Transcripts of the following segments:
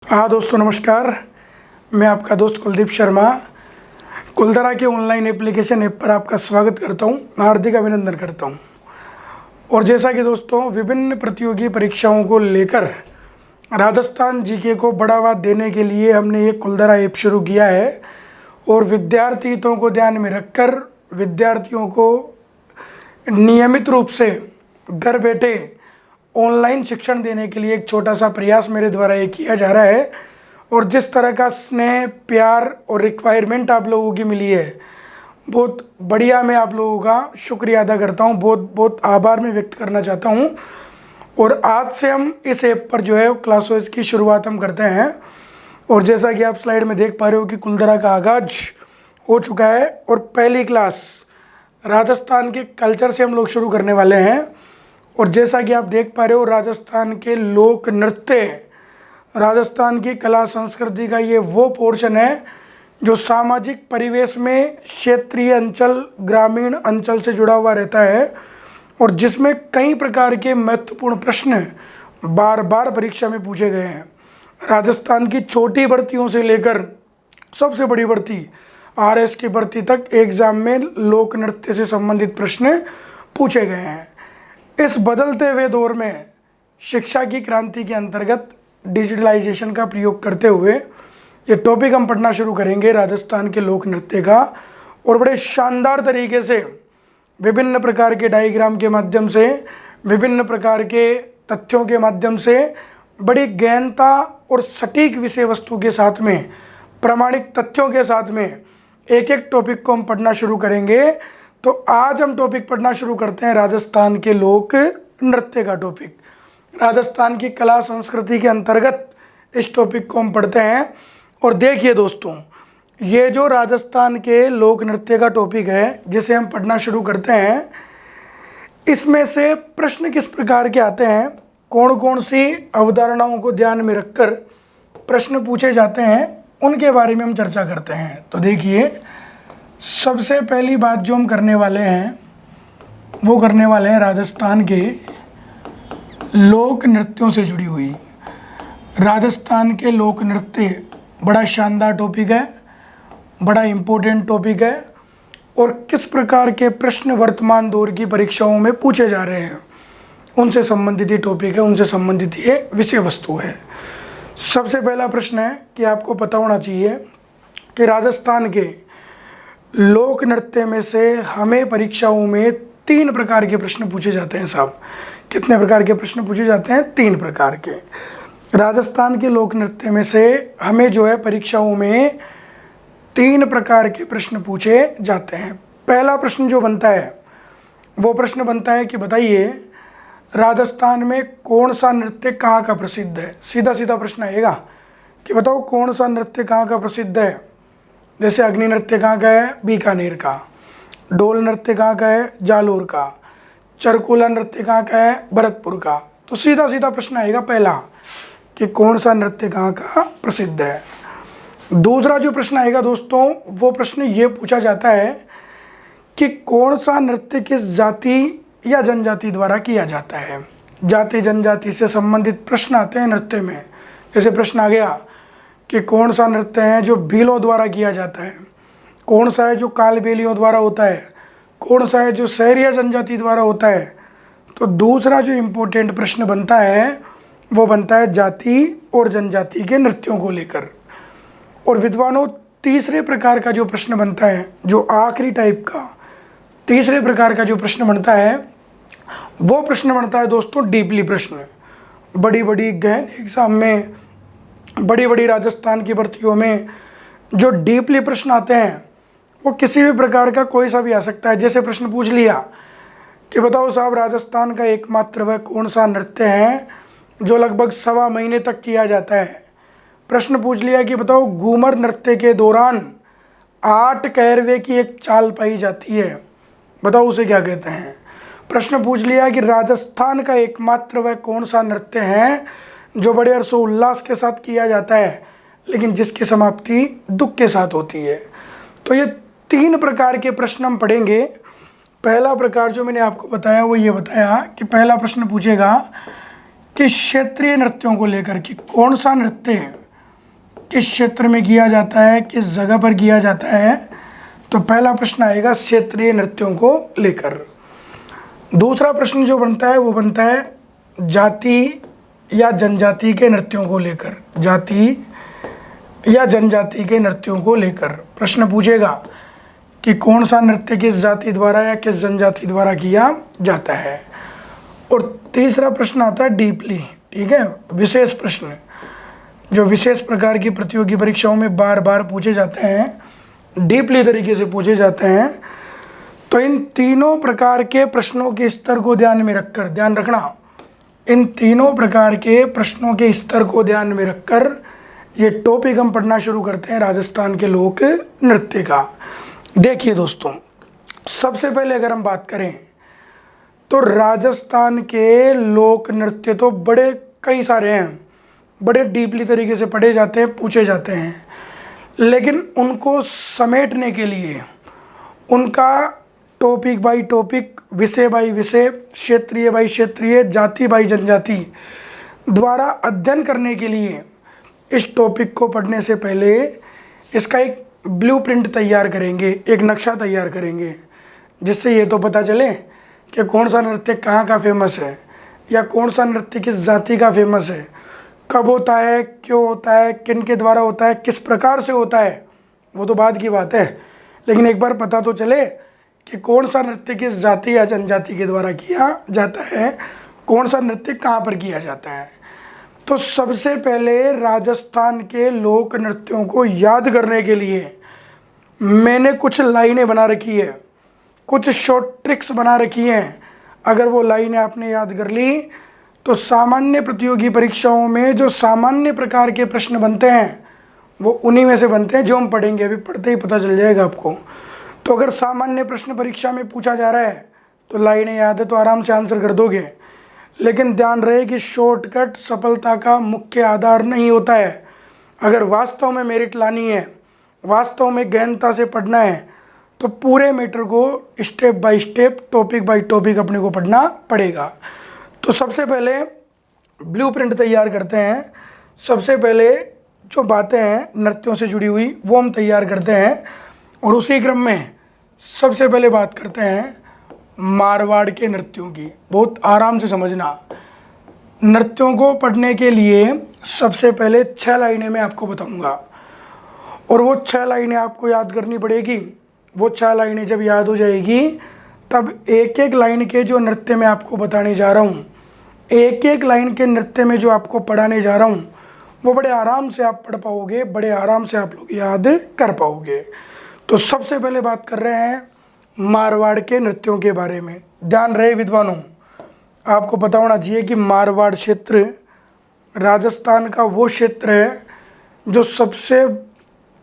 हाँ दोस्तों नमस्कार। मैं आपका दोस्त कुलदीप शर्मा कुलधरा के ऑनलाइन एप्लीकेशन ऐप पर आपका स्वागत करता हूँ। मैं हार्दिक अभिनंदन करता हूँ। और जैसा कि दोस्तों विभिन्न प्रतियोगी परीक्षाओं को लेकर राजस्थान जीके को बढ़ावा देने के लिए हमने ये कुलधरा ऐप शुरू किया है और विद्यार्थी हितों को ध्यान में रखकर विद्यार्थियों को नियमित रूप से घर बैठे ऑनलाइन शिक्षण देने के लिए एक छोटा सा प्रयास मेरे द्वारा ये किया जा रहा है। और जिस तरह का स्नेह प्यार और रिक्वायरमेंट आप लोगों की मिली है, बहुत बढ़िया। मैं आप लोगों का शुक्रिया अदा करता हूँ, बहुत बहुत आभार मैं व्यक्त करना चाहता हूँ। और आज से हम इस ऐप पर जो है क्लासेस की शुरुआत हम करते हैं। और जैसा कि आप स्लाइड में देख पा रहे हो कि कुलधरा का आगाज हो चुका है और पहली क्लास राजस्थान के कल्चर से हम लोग शुरू करने वाले हैं। और जैसा कि आप देख पा रहे हो राजस्थान के लोक नृत्य, राजस्थान की कला संस्कृति का ये वो पोर्शन है जो सामाजिक परिवेश में क्षेत्रीय अंचल ग्रामीण अंचल से जुड़ा हुआ रहता है और जिसमें कई प्रकार के महत्वपूर्ण प्रश्न बार बार परीक्षा में पूछे गए हैं। राजस्थान की छोटी भर्तियों से लेकर सबसे बड़ी भर्ती आरएस की भर्ती तक एग्जाम में लोक नृत्य से संबंधित प्रश्न पूछे गए हैं। इस बदलते हुए दौर में शिक्षा की क्रांति के अंतर्गत डिजिटलाइजेशन का प्रयोग करते हुए ये टॉपिक हम पढ़ना शुरू करेंगे राजस्थान के लोक नृत्य का। और बड़े शानदार तरीके से विभिन्न प्रकार के डायग्राम के माध्यम से, विभिन्न प्रकार के तथ्यों के माध्यम से, बड़ी गहनता और सटीक विषय वस्तु के साथ में, प्रामाणिक तथ्यों के साथ में एक एक टॉपिक को हम पढ़ना शुरू करेंगे। तो आज हम टॉपिक पढ़ना शुरू करते हैं राजस्थान के लोक नृत्य का टॉपिक। राजस्थान की कला संस्कृति के अंतर्गत इस टॉपिक को हम पढ़ते हैं। और देखिए दोस्तों, ये जो राजस्थान के लोक नृत्य का टॉपिक है जिसे हम पढ़ना शुरू करते हैं, इसमें से प्रश्न किस प्रकार के आते हैं, कौन कौन सी अवधारणाओं को ध्यान में रखकर प्रश्न पूछे जाते हैं, उनके बारे में हम चर्चा करते हैं। तो देखिए, सबसे पहली बात जो हम करने वाले हैं वो करने वाले हैं राजस्थान के लोक नृत्यों से जुड़ी हुई। राजस्थान के लोक नृत्य बड़ा शानदार टॉपिक है, बड़ा इम्पोर्टेंट टॉपिक है और किस प्रकार के प्रश्न वर्तमान दौर की परीक्षाओं में पूछे जा रहे हैं उनसे संबंधित ये टॉपिक है, उनसे संबंधित ये विषय वस्तु है। सबसे पहला प्रश्न है कि आपको पता होना चाहिए कि राजस्थान के लोक नृत्य में से हमें परीक्षाओं में 3 प्रकार के प्रश्न पूछे जाते हैं साहब। कितने प्रकार के प्रश्न पूछे जाते हैं? 3 प्रकार के। राजस्थान के लोक नृत्य में से हमें जो है परीक्षाओं में 3 प्रकार के प्रश्न पूछे जाते हैं। पहला प्रश्न जो बनता है वो प्रश्न बनता है कि बताइए राजस्थान में कौन सा नृत्य कहाँ का प्रसिद्ध है। सीधा सीधा प्रश्न आएगा कि बताओ कौन सा नृत्य कहाँ का प्रसिद्ध है। जैसे अग्नि नृत्य कहाँ का है? बीकानेर का। डोल नृत्य कहाँ का है? जालोर का। चरकुला नृत्य कहाँ का है? भरतपुर का। तो सीधा सीधा प्रश्न आएगा पहला कि कौन सा नृत्य कहाँ का प्रसिद्ध है। दूसरा जो प्रश्न आएगा दोस्तों, वो प्रश्न ये पूछा जाता है कि कौन सा नृत्य किस जाति या जनजाति द्वारा किया जाता है। जाति जनजाति से संबंधित प्रश्न आते हैं नृत्य में। जैसे प्रश्न आ गया कि कौन सा नृत्य है जो भीलों द्वारा किया जाता है, कौन सा है जो कालबेलियों द्वारा होता है, कौन सा है जो सहरिया जनजाति द्वारा होता है। तो दूसरा जो इम्पोर्टेंट प्रश्न बनता है वो बनता है जाति और जनजाति के नृत्यों को लेकर। और विद्वानों, तीसरे प्रकार का जो प्रश्न बनता है, जो आखिरी टाइप का तीसरे प्रकार का जो प्रश्न बनता है वो प्रश्न बनता है दोस्तों डीपली प्रश्न। बड़ी बड़ी गहन एग्जाम में, बड़ी बड़ी राजस्थान की भर्तियों में जो डीपली प्रश्न आते हैं वो किसी भी प्रकार का कोई सा भी आ सकता है। जैसे प्रश्न पूछ लिया कि बताओ साहब राजस्थान का एकमात्र वह कौन सा नृत्य है जो लगभग 1.25 महीने तक किया जाता है। प्रश्न पूछ लिया कि बताओ घूमर नृत्य के दौरान 8 कैरवे की एक चाल पाई जाती है, बताओ उसे क्या कहते हैं। प्रश्न पूछ लिया कि राजस्थान का एकमात्र वह कौन सा नृत्य है जो बड़े हर्षोल्लास के साथ किया जाता है लेकिन जिसकी समाप्ति दुख के साथ होती है। तो ये 3 प्रकार के प्रश्न हम पढ़ेंगे। पहला प्रकार जो मैंने आपको बताया वो ये बताया कि पहला प्रश्न पूछेगा कि क्षेत्रीय नृत्यों को लेकर कि कौन सा नृत्य किस क्षेत्र में किया जाता है, किस जगह पर किया जाता है? तो पहला प्रश्न आएगा क्षेत्रीय नृत्यों को लेकर। दूसरा प्रश्न जो बनता है वो बनता है जाति या जनजाति के नृत्यों को लेकर। जाति या जनजाति के नृत्यों को लेकर प्रश्न पूछेगा कि कौन सा नृत्य किस जाति द्वारा या किस जनजाति द्वारा किया जाता है। और तीसरा प्रश्न आता है डीपली, ठीक है, विशेष प्रश्न, जो विशेष प्रकार की प्रतियोगी परीक्षाओं में बार बार पूछे जाते हैं, डीपली तरीके से पूछे जाते हैं। तो इन तीनों प्रकार के प्रश्नों के स्तर को ध्यान में रखकर, ध्यान रखना, इन तीनों प्रकार के प्रश्नों के स्तर को ध्यान में रखकर ये टॉपिक हम पढ़ना शुरू करते हैं राजस्थान के लोक नृत्य का। देखिए दोस्तों, सबसे पहले अगर हम बात करें तो राजस्थान के लोक नृत्य तो बड़े कई सारे हैं, बड़े डीपली तरीके से पढ़े जाते हैं, पूछे जाते हैं, लेकिन उनको समेटने के लिए, उनका टॉपिक बाय टॉपिक, विषय बाय विषय, क्षेत्रीय बाय क्षेत्रीय, जाति बाय जनजाति द्वारा अध्ययन करने के लिए इस टॉपिक को पढ़ने से पहले इसका एक ब्लूप्रिंट तैयार करेंगे, एक नक्शा तैयार करेंगे, जिससे ये तो पता चले कि कौन सा नृत्य कहाँ का फेमस है या कौन सा नृत्य किस जाति का फेमस है, कब होता है, क्यों होता है, किन के द्वारा होता है, किस प्रकार से होता है, वो तो बाद की बात है, लेकिन एक बार पता तो चले कि कौन सा नृत्य किस जाति या जनजाति के द्वारा किया जाता है, कौन सा नृत्य कहाँ पर किया जाता है। तो सबसे पहले राजस्थान के लोक नृत्यों को याद करने के लिए मैंने कुछ लाइनें बना रखी है, कुछ शॉर्ट ट्रिक्स बना रखी हैं। अगर वो लाइनें आपने याद कर ली तो सामान्य प्रतियोगी परीक्षाओं में जो सामान्य प्रकार के प्रश्न बनते हैं वो उन्हीं में से बनते हैं जो हम पढ़ेंगे, अभी पढ़ते ही पता चल जाएगा आपको। तो अगर सामान्य प्रश्न परीक्षा में पूछा जा रहा है तो लाइनें याद है तो आराम से आंसर कर दोगे, लेकिन ध्यान रहे कि शॉर्टकट सफलता का मुख्य आधार नहीं होता है। अगर वास्तव में मेरिट लानी है, वास्तव में गहनता से पढ़ना है, तो पूरे मैटर को step by step, topic by topic अपने को पढ़ना पड़ेगा। तो सबसे पहले ब्लूप्रिंट तैयार करते हैं। सबसे पहले जो बातें हैं नृत्यों से जुड़ी हुई वो हम तैयार करते हैं, और उसी क्रम में सबसे पहले बात करते हैं मारवाड़ के नृत्यों की। बहुत आराम से समझना, नृत्यों को पढ़ने के लिए सबसे पहले 6 लाइनें मैं आपको बताऊंगा, और वो 6 लाइनें आपको याद करनी पड़ेगी। वो 6 लाइनें जब याद हो जाएगी तब एक एक लाइन के जो नृत्य मैं आपको बताने जा रहा हूँ, एक एक लाइन के नृत्य में जो आपको पढ़ाने जा रहा हूँ, वो बड़े आराम से आप पढ़ पाओगे, बड़े आराम से आप लोग याद कर पाओगे। तो सबसे पहले बात कर रहे हैं मारवाड़ के नृत्यों के बारे में। ध्यान रहे विद्वानों, आपको पता होना चाहिए कि मारवाड़ क्षेत्र राजस्थान का वो क्षेत्र है जो सबसे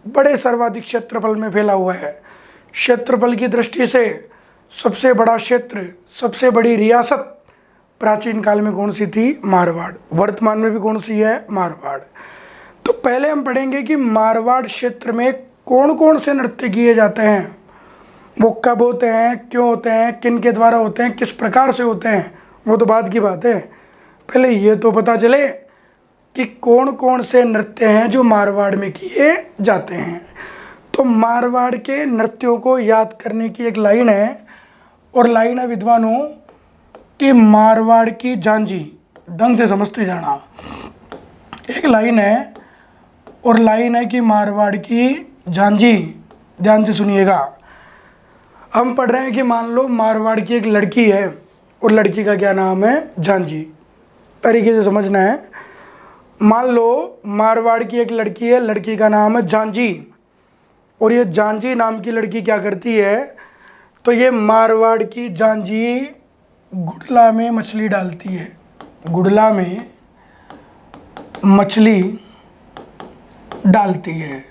बड़े सर्वाधिक क्षेत्रफल में फैला हुआ है। क्षेत्रफल की दृष्टि से सबसे बड़ा क्षेत्र, सबसे बड़ी रियासत प्राचीन काल में कौन सी थी? मारवाड़। वर्तमान में भी कौन सी है? मारवाड़। तो पहले हम पढ़ेंगे कि मारवाड़ क्षेत्र में कौन कौन से नृत्य किए जाते हैं, वो कब होते हैं, क्यों होते हैं, किन के द्वारा होते हैं, किस प्रकार से होते हैं, वो तो बाद की बात है। पहले ये तो पता चले कि कौन कौन से नृत्य हैं जो मारवाड़ में किए जाते हैं। तो मारवाड़ के नृत्यों को याद करने की एक लाइन है, और लाइन है विद्वानों कि मारवाड़ की झांझी। ढंग से समझते जाना, एक लाइन है और लाइन है कि मारवाड़ की झांझी। ध्यान से सुनिएगा। हम पढ़ रहे हैं कि मान लो मारवाड़ की एक लड़की है और लड़की का क्या नाम है? झांझी। तरीके से समझना है। मान लो मारवाड़ की एक लड़की है, लड़की का नाम है झांझी, और ये झांझी नाम की लड़की क्या करती है? तो ये मारवाड़ की झांझी गुड़ला में मछली डालती है। गुड़ला में मछली डालती है।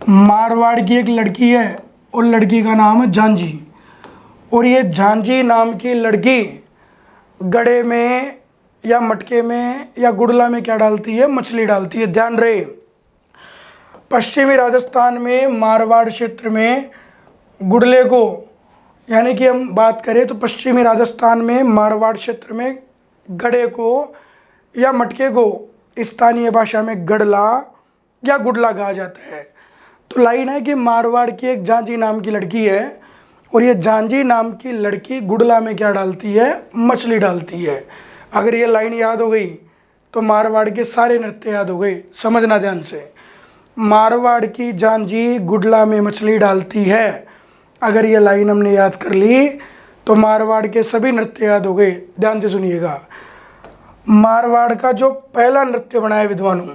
मारवाड़ की एक लड़की है और लड़की का नाम है झांझी, और ये झांझी नाम की लड़की गड़े में या मटके में या गुड़ला में क्या डालती है? मछली डालती है। ध्यान रहे, पश्चिमी राजस्थान में मारवाड़ क्षेत्र में गुड़ले को, यानी कि हम बात करें तो पश्चिमी राजस्थान में मारवाड़ क्षेत्र में गड़े को या मटके को स्थानीय भाषा में गड़ला या गुडला कहा जाता है। तो लाइन है कि मारवाड़ की एक झांझी नाम की लड़की है और ये झांझी नाम की लड़की गुडला में क्या डालती है, मछली डालती है। अगर ये लाइन याद हो गई तो मारवाड़ के सारे नृत्य याद हो गए। समझना ध्यान से, मारवाड़ की झांझी गुडला में मछली डालती है। अगर ये लाइन हमने याद कर ली तो मारवाड़ के सभी नृत्य याद हो गए। ध्यान से सुनिएगा, मारवाड़ का जो पहला नृत्य बना है विद्वानों,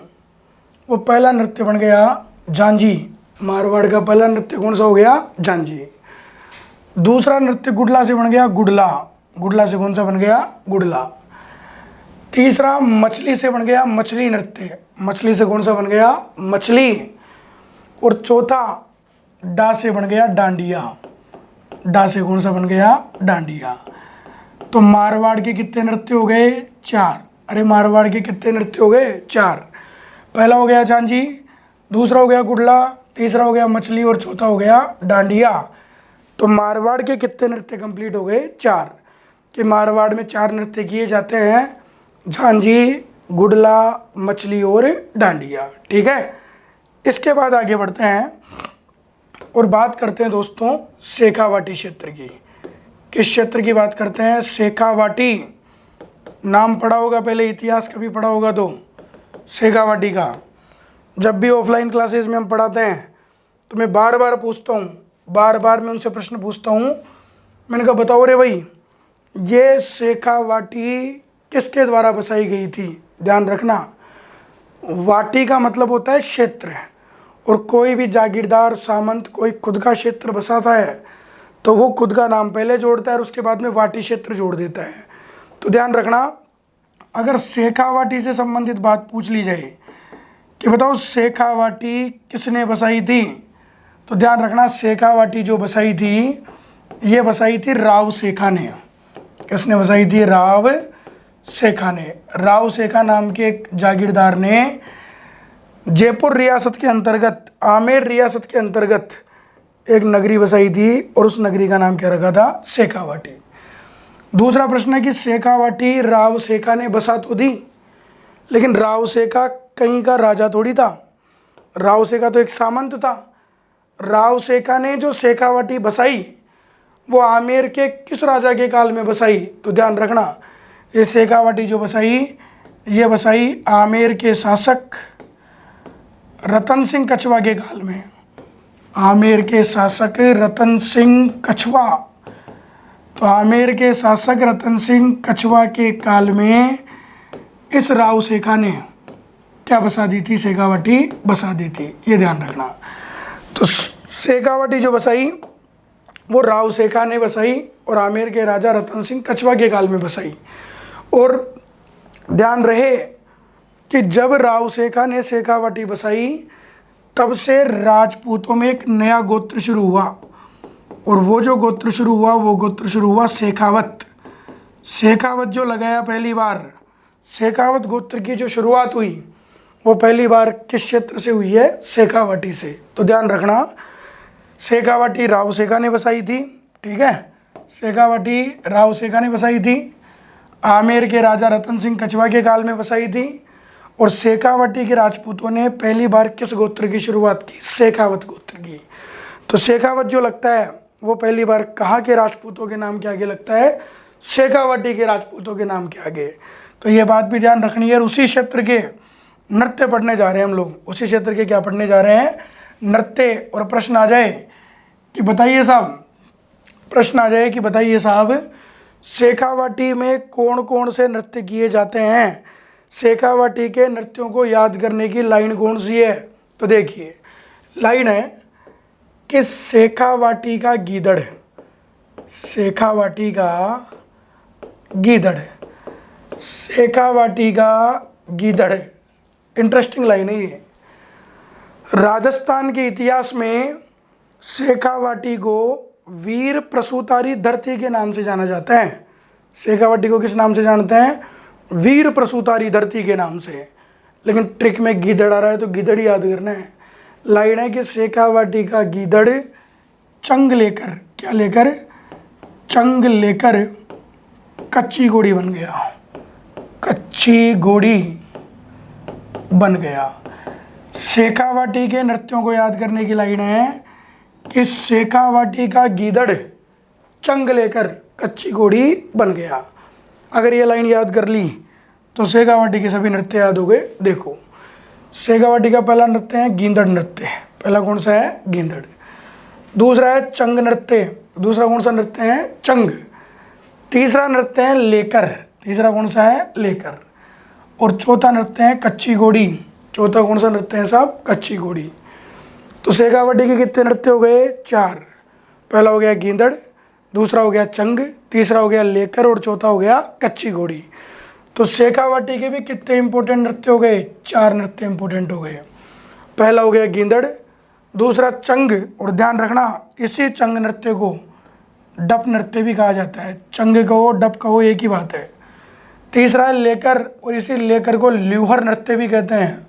वो पहला नृत्य बन गया झांझी। मारवाड़ का पहला नृत्य कौन सा हो गया, झांझी। दूसरा नृत्य गुडला से बन गया गुडला। गुडला से कौन सा बन गया, गुडला। तीसरा मछली से बन गया मछली नृत्य। मछली से कौन सा बन गया, मछली। और चौथा डा से बन गया डांडिया। डा से कौन सा बन गया, डांडिया। तो मारवाड़ के कितने नृत्य हो गए, 4। अरे मारवाड़ के कितने नृत्य हो गए, 4। पहला हो गया झांझी, दूसरा हो गया गुडला, तीसरा हो गया मछली और चौथा हो गया डांडिया। तो मारवाड़ के कितने नृत्य कंप्लीट हो गए, 4। कि मारवाड़ में 4 नृत्य किए जाते हैं, झांझी, गुडला, मछली और डांडिया। ठीक है, इसके बाद आगे बढ़ते हैं और बात करते हैं दोस्तों शेखावाटी क्षेत्र की। किस क्षेत्र की बात करते हैं, शेखावाटी। नाम पढ़ा होगा पहले, इतिहास कभी पढ़ा होगा तो शेखावाटी का। जब भी ऑफलाइन क्लासेस में हम पढ़ाते हैं तो मैं बार बार पूछता हूँ, बार बार मैं उनसे प्रश्न पूछता हूँ। मैंने कहा बताओ रे भाई, ये शेखावाटी किसके द्वारा बसाई गई थी। ध्यान रखना, वाटी का मतलब होता है क्षेत्र, और कोई भी जागीरदार सामंत कोई खुद का क्षेत्र बसाता है तो वो खुद का नाम पहले जोड़ता है और उसके बाद में वाटी क्षेत्र जोड़ देता है। तो ध्यान रखना, अगर शेखावाटी से संबंधित बात पूछ ली जाए कि बताओ शेखावाटी किसने बसाई थी, तो ध्यान रखना शेखावाटी जो बसाई थी, ये बसाई थी राव शेखा ने। किसने बसाई थी, राव शेखा ने। राव शेखा नाम के एक जागीरदार ने जयपुर रियासत के अंतर्गत, आमेर रियासत के अंतर्गत एक नगरी बसाई थी और उस नगरी का नाम क्या रखा था, शेखावाटी। दूसरा प्रश्न है कि शेखावाटी राव शेखा ने बसा तो दी, लेकिन राव शेखा कहीं का राजा थोड़ी था। राव शेखा तो एक सामंत था। राव शेखा ने जो शेखावाटी बसाई वो आमेर के किस राजा के काल में बसाई, तो ध्यान रखना ये शेखावाटी जो बसाई, ये बसाई आमेर के शासक रतन सिंह कछवा के काल में। आमेर के शासक रतन सिंह कछवा। तो आमेर के शासक रतन सिंह कछवा के काल में इस राव शेखा ने क्या बसा दी थी, शेखावाटी बसा दी थी। ये ध्यान रखना। तो शेखावाटी जो बसाई वो राव शेखा ने बसाई और आमेर के राजा रतन सिंह कछवा के काल में बसाई। और ध्यान रहे कि जब राव शेखा ने शेखावाटी बसाई तब से राजपूतों में एक नया गोत्र शुरू हुआ, और वो जो गोत्र शुरू हुआ वो गोत्र शुरू हुआ शेखावत। शेखावत जो लगाया पहली बार, शेखावत गोत्र की जो शुरुआत हुई वो पहली बार किस क्षेत्र से हुई है, शेखावाटी से। तो ध्यान रखना, शेखावाटी राव शेखा ने बसाई थी। ठीक है, शेखावाटी राव शेखा ने बसाई थी, आमेर के राजा रतन सिंह कछवा के काल में बसाई थी, और शेखावाटी के राजपूतों ने पहली बार किस गोत्र की शुरुआत की, शेखावत गोत्र की। तो शेखावत जो लगता है वो पहली बार कहाँ के राजपूतों के नाम के आगे लगता है, शेखावाटी के राजपूतों के नाम के आगे। तो ये बात भी ध्यान रखनी है। उसी क्षेत्र के नृत्य पढ़ने जा रहे हैं हम लोग, उसी क्षेत्र के क्या पढ़ने जा रहे हैं, नृत्य। और प्रश्न आ जाए कि बताइए साहब, प्रश्न आ जाए कि बताइए साहब शेखावाटी में कौन कौन से नृत्य किए जाते हैं, शेखावाटी के नृत्यों को याद करने की लाइन कौन सी है। तो देखिए लाइन है कि शेखावाटी का गीदड़, शेखावाटी का गीदड़, शेखावाटी का गीदड़। इंटरेस्टिंग लाइन है ये। राजस्थान के इतिहास में शेखावाटी को वीर प्रसूतारी धरती के नाम से जाना जाता है। शेखावाटी को किस नाम से जानते हैं, वीर प्रसूतारी धरती के नाम से। लेकिन ट्रिक में गीदड़ आ रहा है तो गीदड़ ही याद करना है। लाइन है कि शेखावाटी का गीदड़ चंग लेकर, क्या लेकर, चंग लेकर कच्ची घोड़ी बन गया, कच्ची घोड़ी बन गया। शेखावाटी के नृत्यों को याद करने की लाइन है कि शेखावाटी का गीदड़ चंग लेकर कच्ची घोड़ी बन गया। अगर ये लाइन याद कर ली तो शेखावाटी के सभी नृत्य याद हो गए। देखो, शेखावाटी का पहला नृत्य है गींदड़ नृत्य। पहला कौन सा है? गींदड़। दूसरा है चंग नृत्य। दूसरा कौन सा नृत्य है? चंग। तीसरा नृत्य है लेकर। तीसरा कौन सा है? लेकर। और चौथा नृत्य है कच्ची घोड़ी। चौथा कौन सा नृत्य है साहब? कच्ची घोड़ी। तो शेखावाटी के कितने नृत्य हो गए? 4। पहला हो गया गींदड़, दूसरा हो गया चंग, तीसरा हो गया लेकर और चौथा हो गया कच्ची घोड़ी। तो शेखावाटी के भी कितने इंपॉर्टेंट नृत्य हो गए? 4 नृत्य इंपॉर्टेंट हो गए। पहला हो गया गींदड़, दूसरा चंग, और ध्यान रखना इसी चंग नृत्य को डप नृत्य भी कहा जाता है। चंग कहो डप कहो एक ही बात है। तीसरा है लेकर, और इसी लेकर को ल्यूहर नृत्य भी कहते हैं।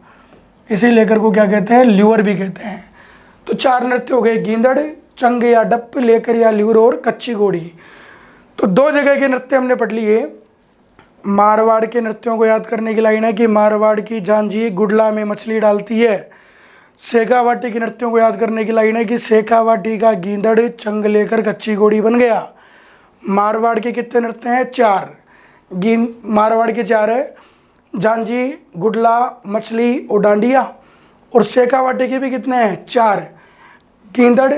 इसी लेकर को क्या कहते हैं? ल्यूहर भी कहते हैं। तो 4 नृत्य हो गए, गींदड़, चंग या डप, लेकर या ल्यूहर और कच्ची घोड़ी। तो 2 जगह के नृत्य हमने पढ़ लिए। मारवाड़ के नृत्यों को याद करने की लाइन है कि मारवाड़ की झांझी गुडला में मछली डालती है। शेखावाटी के नृत्यों को याद करने की लाइन है कि शेखावाटी का गींदड़ चंग लेकर कच्ची घोड़ी बन गया। मारवाड़ के कितने नृत्य हैं? 4। मारवाड़ के 4 है, झांझी, गुडला, मछली और डांडिया। और शेखावाटी के भी कितने हैं? 4, गींदड़,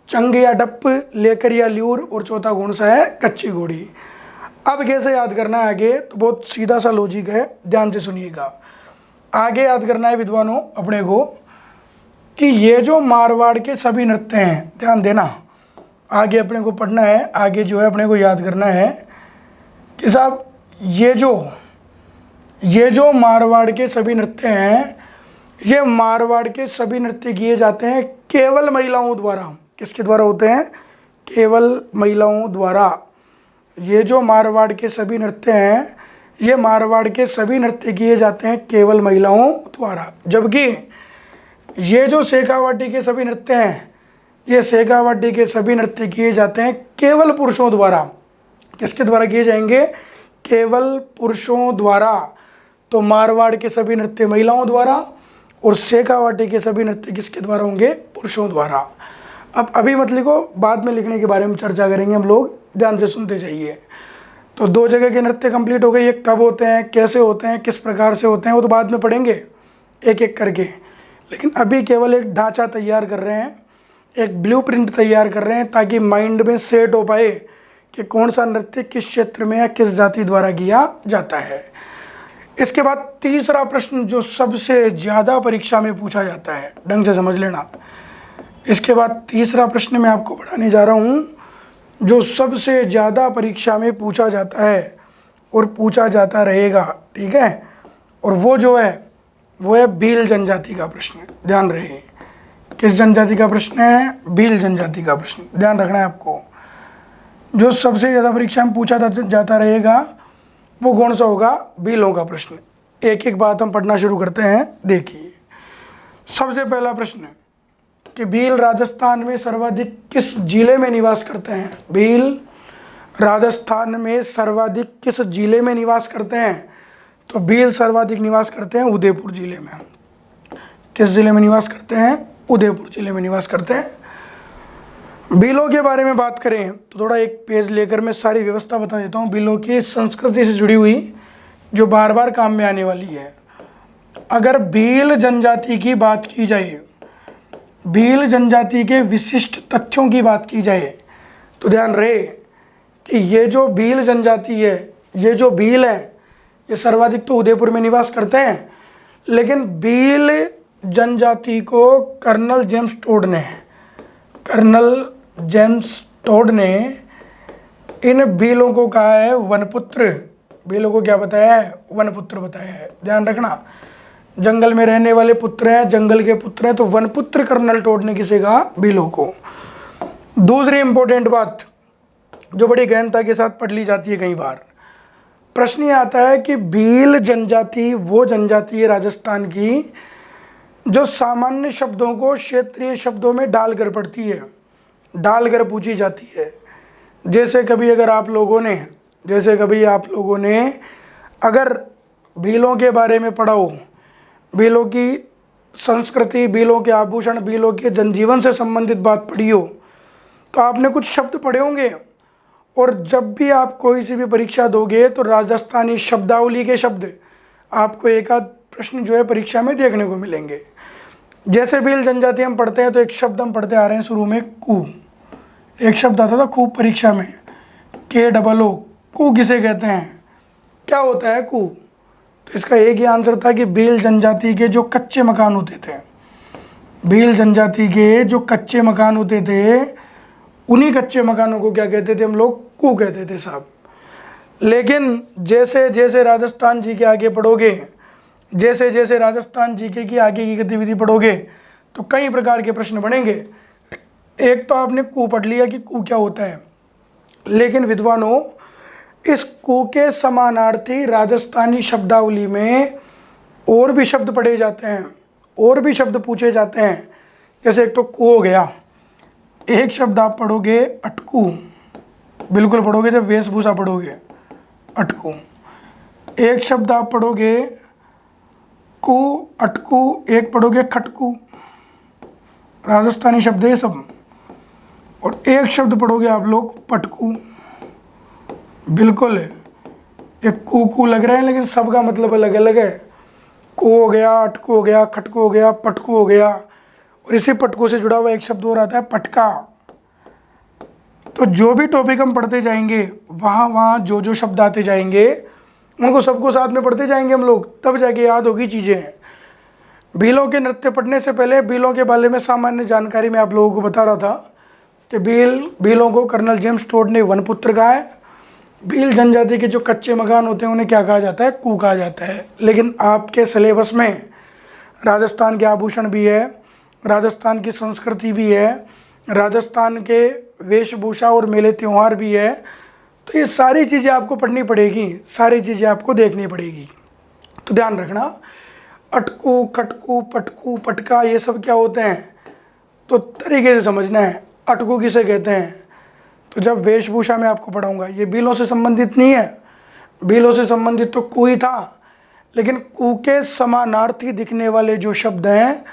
चंग या डप, लेकर या ल्यूर, और चौथा कौन सा है? कच्ची घोड़ी। अब कैसे याद करना है आगे? तो बहुत सीधा सा लॉजिक है, ध्यान से सुनिएगा। आगे याद करना है विद्वानों अपने को कि ये जो मारवाड़ के सभी नृत्य हैं, ध्यान देना, आगे अपने को पढ़ना है, आगे जो है अपने को याद करना है कि साहब ये जो मारवाड़ के सभी नृत्य हैं, ये मारवाड़ के सभी नृत्य किए जाते हैं केवल महिलाओं द्वारा। किसके द्वारा होते हैं? केवल महिलाओं द्वारा। ये जो मारवाड़ के सभी नृत्य हैं, ये मारवाड़ के सभी नृत्य किए जाते हैं केवल महिलाओं द्वारा। जबकि ये जो शेखावाटी के सभी नृत्य हैं, ये शेखावाटी के सभी नृत्य किए जाते हैं केवल पुरुषों द्वारा। किसके द्वारा किए जाएंगे? केवल पुरुषों द्वारा। तो मारवाड़ के सभी नृत्य महिलाओं द्वारा और शेखावाटी के सभी नृत्य किसके द्वारा होंगे? पुरुषों द्वारा। अब अभी मत लिखो, बाद में लिखने के बारे में चर्चा करेंगे हम लोग, ध्यान से सुनते जाइए। तो 2 जगह के नृत्य कंप्लीट हो गए। ये कब होते हैं, कैसे होते हैं, किस प्रकार से होते हैं, वो तो बाद में पढ़ेंगे एक एक करके। लेकिन अभी केवल एक ढांचा तैयार कर रहे हैं, एक ब्लूप्रिंट तैयार कर रहे हैं, ताकि माइंड में सेट हो पाए कि कौन सा नृत्य किस क्षेत्र में या किस जाति द्वारा किया जाता है। इसके बाद तीसरा प्रश्न जो सबसे ज़्यादा परीक्षा में पूछा जाता है, ढंग से समझ लेना। इसके बाद तीसरा प्रश्न मैं आपको पढ़ाने जा रहा हूँ जो सबसे ज़्यादा परीक्षा में पूछा जाता है और पूछा जाता रहेगा, ठीक है। और वो जो है वो है भील जनजाति का प्रश्न। ध्यान रहे, किस जनजाति का प्रश्न है? भील जनजाति का प्रश्न। ध्यान रखना है आपको। जो सबसे ज़्यादा परीक्षा में पूछा जाता रहेगा वो कौन सा होगा? भीलों का प्रश्न। एक एक बात हम पढ़ना शुरू करते हैं। देखिए, सबसे पहला प्रश्न कि भील राजस्थान में सर्वाधिक किस जिले में निवास करते हैं? भील राजस्थान में सर्वाधिक किस जिले में निवास करते हैं? तो भील सर्वाधिक निवास करते हैं उदयपुर जिले में। किस जिले में निवास करते हैं? उदयपुर जिले में निवास करते हैं। भीलों के बारे में बात करें तो थोड़ा एक पेज लेकर मैं सारी व्यवस्था बता देता हूँ भीलों की संस्कृति से जुड़ी हुई, जो बार बार काम में आने वाली है। अगर भील जनजाति की बात की जाए, भील जनजाति के विशिष्ट तथ्यों की बात की जाए, तो ध्यान रहे कि ये जो भील जनजाति है, ये जो भील है, ये सर्वाधिक तो उदयपुर में निवास करते हैं। लेकिन भील जनजाति को कर्नल जेम्स टोड ने इन भीलों को कहा है वनपुत्र। भीलों को क्या बताया है? वनपुत्र बताया है। ध्यान रखना, जंगल में रहने वाले पुत्र हैं, जंगल के पुत्र हैं, तो वनपुत्र कर्नल टोड ने किसे कहा? भीलों को। दूसरी इंपॉर्टेंट बात जो बड़ी गहनता के साथ पढ़ ली जाती है कई बार, प्रश्न ये आता है कि भील जनजाति वो जनजाति है राजस्थान की जो सामान्य शब्दों को क्षेत्रीय शब्दों में डालकर पढ़ती है, डालकर पूछी जाती है। जैसे कभी आप लोगों ने अगर भीलों के बारे में पढ़ा हो, भीलों की संस्कृति, बीलों के आभूषण, बीलों के जनजीवन से संबंधित बात पढ़ी हो तो आपने कुछ शब्द पढ़े होंगे। और जब भी आप कोई सी भी परीक्षा दोगे तो राजस्थानी शब्दावली के शब्द आपको एक आध प्रश्न जो है परीक्षा में देखने को मिलेंगे। जैसे भील जनजाति हम पढ़ते हैं तो एक शब्द हम पढ़ते आ रहे हैं शुरू में, कू। एक शब्द आता था खूब परीक्षा में, KOO, कू किसे कहते हैं, क्या होता है कू? तो इसका एक ही आंसर था कि भील जनजाति के जो कच्चे मकान होते थे, भील जनजाति के जो कच्चे मकान होते थे, उन्हीं कच्चे मकानों को क्या कहते थे हम लोग, कू कहते थे साहब। लेकिन जैसे जैसे राजस्थान जी के आगे पढ़ोगे, जैसे जैसे राजस्थान जीके की आगे की गतिविधि पढ़ोगे तो कई प्रकार के प्रश्न बनेंगे। एक तो आपने कू पढ़ लिया कि कू क्या होता है, लेकिन विद्वानों इस कू के समानार्थी राजस्थानी शब्दावली में और भी शब्द पढ़े जाते हैं, और भी शब्द पूछे जाते हैं। जैसे एक तो कू हो गया, एक शब्द आप पढ़ोगे अटकू, बिल्कुल पढ़ोगे जब वेशभूषा पढ़ोगे, अटकू। एक शब्द आप पढ़ोगे कू, अटकू, एक पढ़ोगे खटकू, राजस्थानी शब्द है सब। और एक शब्द पढ़ोगे आप लोग पटकू, बिल्कुल एक कू लग रहा है लेकिन सबका मतलब अलग अलग है। कू हो गया, अटकू हो गया, खटकू हो गया, पटकू हो गया। और इसी पटकू से जुड़ा हुआ एक शब्द और आता है पटका। तो जो भी टॉपिक हम पढ़ते जाएंगे वहाँ जो जो शब्द आते जाएंगे उनको सबको साथ में पढ़ते जाएंगे हम लोग, तब जाके याद होगी चीज़ें। भीलों के नृत्य पढ़ने से पहले भीलों के बारे में सामान्य जानकारी मैं आप लोगों को बता रहा था कि भीलों को कर्नल जेम्स टोड ने वनपुत्र कहा है। भील जनजाति के जो कच्चे मकान होते हैं उन्हें क्या कहा जाता है, कू कहा जाता है। लेकिन आपके सिलेबस में राजस्थान के आभूषण भी है, राजस्थान की संस्कृति भी है, राजस्थान के वेशभूषा और मेले त्यौहार भी है। तो ये सारी चीज़ें आपको पढ़नी पड़ेगी, सारी चीज़ें आपको देखनी पड़ेगी। तो ध्यान रखना, अटकू, खटकू, पटकू, पटका, ये सब क्या होते हैं तो तरीके से समझना है। अटकू किसे कहते हैं तो जब वेशभूषा में आपको पढ़ाऊंगा, ये भीलों से संबंधित नहीं है, भीलों से संबंधित तो कू ही था, लेकिन कू के समानार्थी दिखने वाले जो शब्द हैं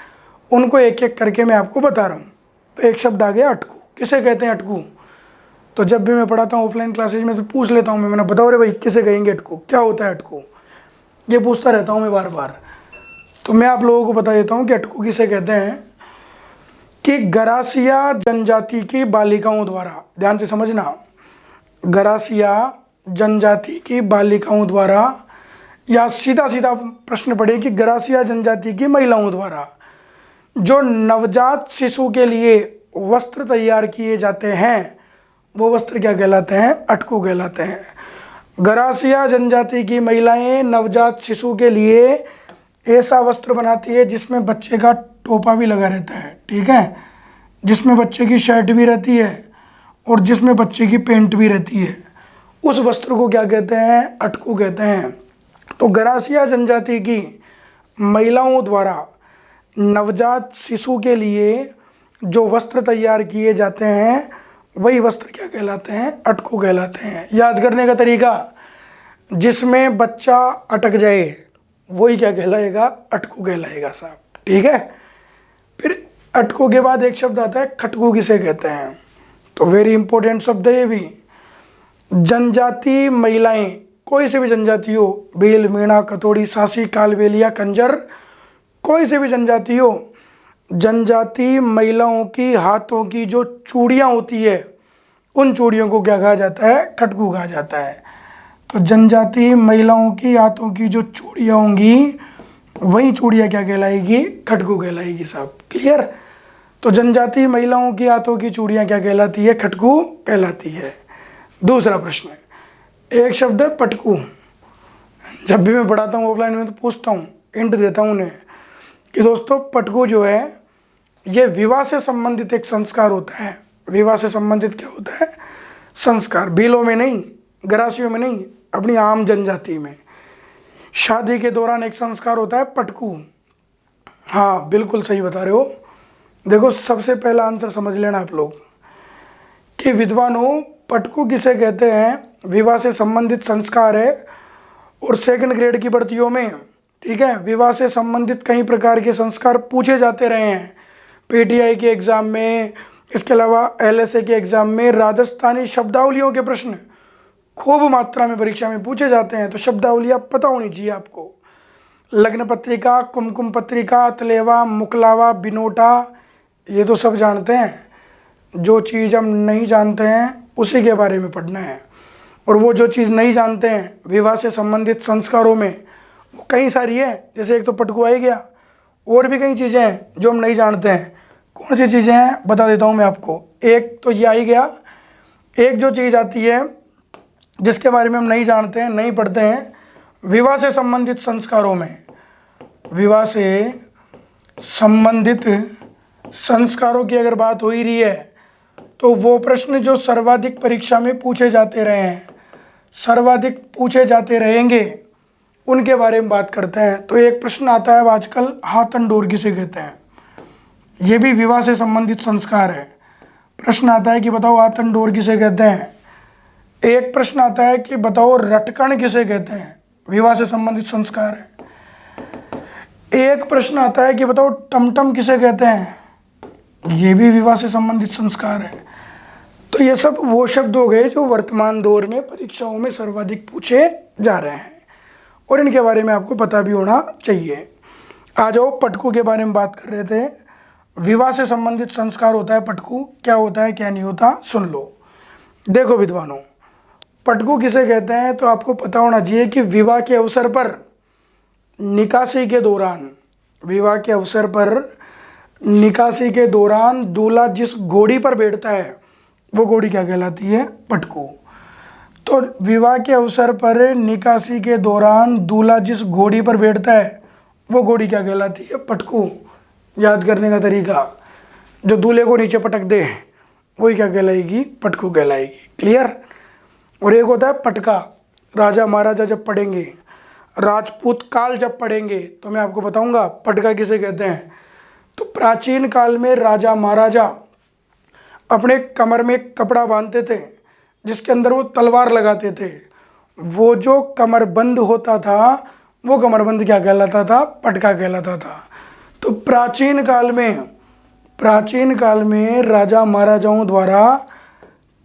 उनको एक एक करके मैं आपको बता रहा हूँ। तो एक शब्द आ गया अटकू, किसे कहते हैं अटकू? तो जब भी मैं पढ़ाता हूँ ऑफलाइन क्लासेज में तो पूछ लेता हूँ मैंने, बताओ रे भाई किसे कहेंगे अटकू, क्या होता है अटकू? ये पूछता रहता हूँ मैं बार बार। तो मैं आप लोगों को बता देता हूँ कि अटकू किसे कहते हैं कि गरासिया जनजाति की बालिकाओं द्वारा, ध्यान से समझना, गरासिया जनजाति की बालिकाओं द्वारा, या सीधा सीधा प्रश्न पड़े कि गरासिया जनजाति की महिलाओं द्वारा जो नवजात शिशु के लिए वस्त्र तैयार किए जाते हैं वो वस्त्र क्या कहलाते हैं, अटकू कहलाते हैं। गरासिया जनजाति की महिलाएं नवजात शिशु के लिए ऐसा वस्त्र बनाती है जिसमें बच्चे का टोपा भी लगा रहता है, ठीक है, जिसमें बच्चे की शर्ट भी रहती है और जिसमें बच्चे की पैंट भी रहती है, उस वस्त्र को क्या कहते हैं, अटकू कहते हैं। तो गरासिया जनजाति की महिलाओं द्वारा नवजात शिशु के लिए जो वस्त्र तैयार किए जाते हैं वही वस्त्र क्या कहलाते हैं, अटकू कहलाते हैं। याद करने का तरीका, जिसमें बच्चा अटक जाए वही क्या कहलाएगा, अटकू कहलाएगा साहब, ठीक है। फिर अटकू के बाद एक शब्द आता है खटकू, किसे कहते हैं? तो वेरी इंपॉर्टेंट शब्द है ये भी। जनजाति महिलाएं, कोई से भी जनजाति हो, भील, मीणा, कतोड़ी, सासी, कालबेलिया, कंजर, कोई से भी जनजाति हो, जनजाति महिलाओं की हाथों की जो चूड़ियाँ होती है उन चूड़ियों को क्या कहा जाता है, खटकू कहा जाता है। तो जनजाति महिलाओं की हाथों की जो चूड़ियाँ होंगी वही चूड़ियाँ क्या कहलाएगी, खटकू कहलाएगी साहब, क्लियर। तो जनजाति महिलाओं की हाथों की चूड़ियाँ क्या कहलाती है, खटकू कहलाती है। दूसरा प्रश्न, एक शब्द है पटकू। जब भी मैं पढ़ाता हूँ ऑफलाइन में तो पूछता हूँ, हिंट देता हूँ उन्हें कि दोस्तों पटकू जो है ये विवाह से संबंधित एक संस्कार होता है। विवाह से संबंधित क्या होता है, संस्कार। भीलों में नहीं, गरासियों में नहीं, अपनी आम जनजाति में शादी के दौरान एक संस्कार होता है पटकू। हाँ बिल्कुल सही बता रहे हो। देखो सबसे पहला आंसर समझ लेना आप लोग कि विद्वानों पटकू किसे कहते हैं, विवाह से संबंधित संस्कार है और सेकंड ग्रेड की भर्तियों में, ठीक है। विवाह से संबंधित कई प्रकार के संस्कार पूछे जाते रहे हैं पीटीआई के एग्ज़ाम में। इसके अलावा एलएसए के एग्ज़ाम में राजस्थानी शब्दावलियों के प्रश्न खूब मात्रा में परीक्षा में पूछे जाते हैं, तो शब्दावलियाँ पता होनी चाहिए आपको। लग्न पत्रिका, कुमकुम पत्रिका, तलेवा, मुकलावा, बिनोटा, ये तो सब जानते हैं। जो चीज़ हम नहीं जानते हैं उसी के बारे में पढ़ना है। और वो जो चीज़ नहीं जानते हैं विवाह से संबंधित संस्कारों में, वो कई सारी है। जैसे एक तो पटकू आ ही गया, और भी कई चीज़ें हैं जो हम नहीं जानते हैं। कौन सी चीज़ें हैं बता देता हूँ मैं आपको। एक तो ये आ ही गया, एक जो चीज़ आती है जिसके बारे में हम नहीं जानते हैं, नहीं पढ़ते हैं, विवाह से संबंधित संस्कारों में। विवाह से संबंधित संस्कारों की अगर बात हो ही रही है तो वो प्रश्न जो सर्वाधिक परीक्षा में पूछे जाते रहे हैं, सर्वाधिक पूछे जाते रहेंगे, उनके बारे में बात करते हैं। तो एक प्रश्न आता है आजकल, हाथन डोर किसे कहते हैं। ये भी विवाह से संबंधित संस्कार है। प्रश्न आता है कि बताओ हाथन डोर किसे कहते हैं। एक प्रश्न आता है कि बताओ रटकण किसे कहते हैं, विवाह से संबंधित संस्कार है। एक प्रश्न आता है कि बताओ टमटम किसे कहते हैं, ये भी विवाह से संबंधित संस्कार है। तो ये सब वो शब्द हो गए जो वर्तमान दौर में परीक्षाओं में सर्वाधिक पूछे जा रहे हैं, और इनके बारे में आपको पता भी होना चाहिए। आ जाओ, पटकू के बारे में बात कर रहे थे। विवाह से संबंधित संस्कार होता है पटकू, क्या होता है क्या नहीं होता सुन लो। देखो विद्वानों, पटकू किसे कहते हैं तो आपको पता होना चाहिए कि विवाह के अवसर पर निकासी के दौरान, विवाह के अवसर पर निकासी के दौरान दूल्हा जिस घोड़ी पर बैठता है वो घोड़ी क्या कहलाती है, पटकू। तो विवाह के अवसर पर निकासी के दौरान दूल्हा जिस घोड़ी पर बैठता है वो घोड़ी क्या कहलाती है, पटकू। याद करने का तरीका, जो दूल्हे को नीचे पटक दे वही क्या कहलाएगी, पटकू कहलाएगी। क्लियर। और एक होता है पटका, राजा महाराजा जब पढ़ेंगे, राजपूत काल जब पढ़ेंगे तो मैं आपको बताऊंगा पटका किसे कहते हैं। तो प्राचीन काल में राजा महाराजा अपने कमर में कपड़ा बांधते थे जिसके अंदर वो तलवार लगाते थे। वो जो कमरबंद होता था वो कमरबंद क्या कहलाता था, पटका कहलाता था। तो प्राचीन काल में राजा महाराजाओं द्वारा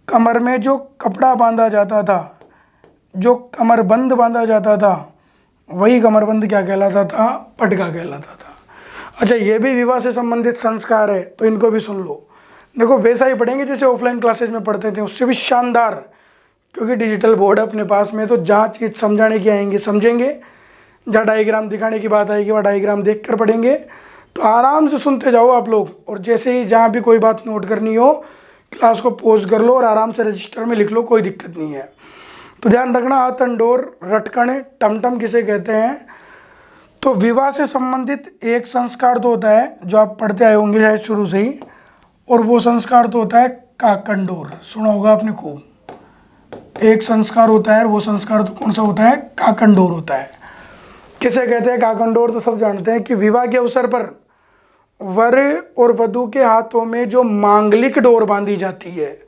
कमर में जो कपड़ा बांधा जाता था, जो कमरबंद बांधा जाता था, वही कमरबंद क्या कहलाता था, पटका कहलाता था। अच्छा, ये भी विवाह से संबंधित संस्कार है, तो इनको भी सुन लो। देखो वैसा ही पढ़ेंगे जैसे ऑफलाइन क्लासेस में पढ़ते थे, उससे भी शानदार, क्योंकि डिजिटल बोर्ड है अपने पास में। तो जहाँ चीज़ समझाने की आएंगे समझेंगे, जहाँ डायग्राम दिखाने की बात आएगी वहाँ डायग्राम देख कर पढ़ेंगे। तो आराम से सुनते जाओ आप लोग, और जैसे ही जहाँ भी कोई बात नोट करनी हो क्लास को पॉज कर लो और आराम से रजिस्टर में लिख लो, कोई दिक्कत नहीं है। तो ध्यान रखना, हाथन डोर, रटकण, टमटम किसे कहते हैं। तो विवाह से संबंधित एक संस्कार तो होता है जो आप पढ़ते आए होंगे शायद शुरू से ही, और वो संस्कार तो होता है काकंडोर। सुना होगा आपने खूब। एक संस्कार होता है, वो संस्कार तो कौन सा होता है, काकंडोर होता है। किसे कहते हैं काकंडोर, तो सब जानते हैं कि विवाह के अवसर पर वर और वधू के हाथों में जो मांगलिक डोर बांधी जाती है,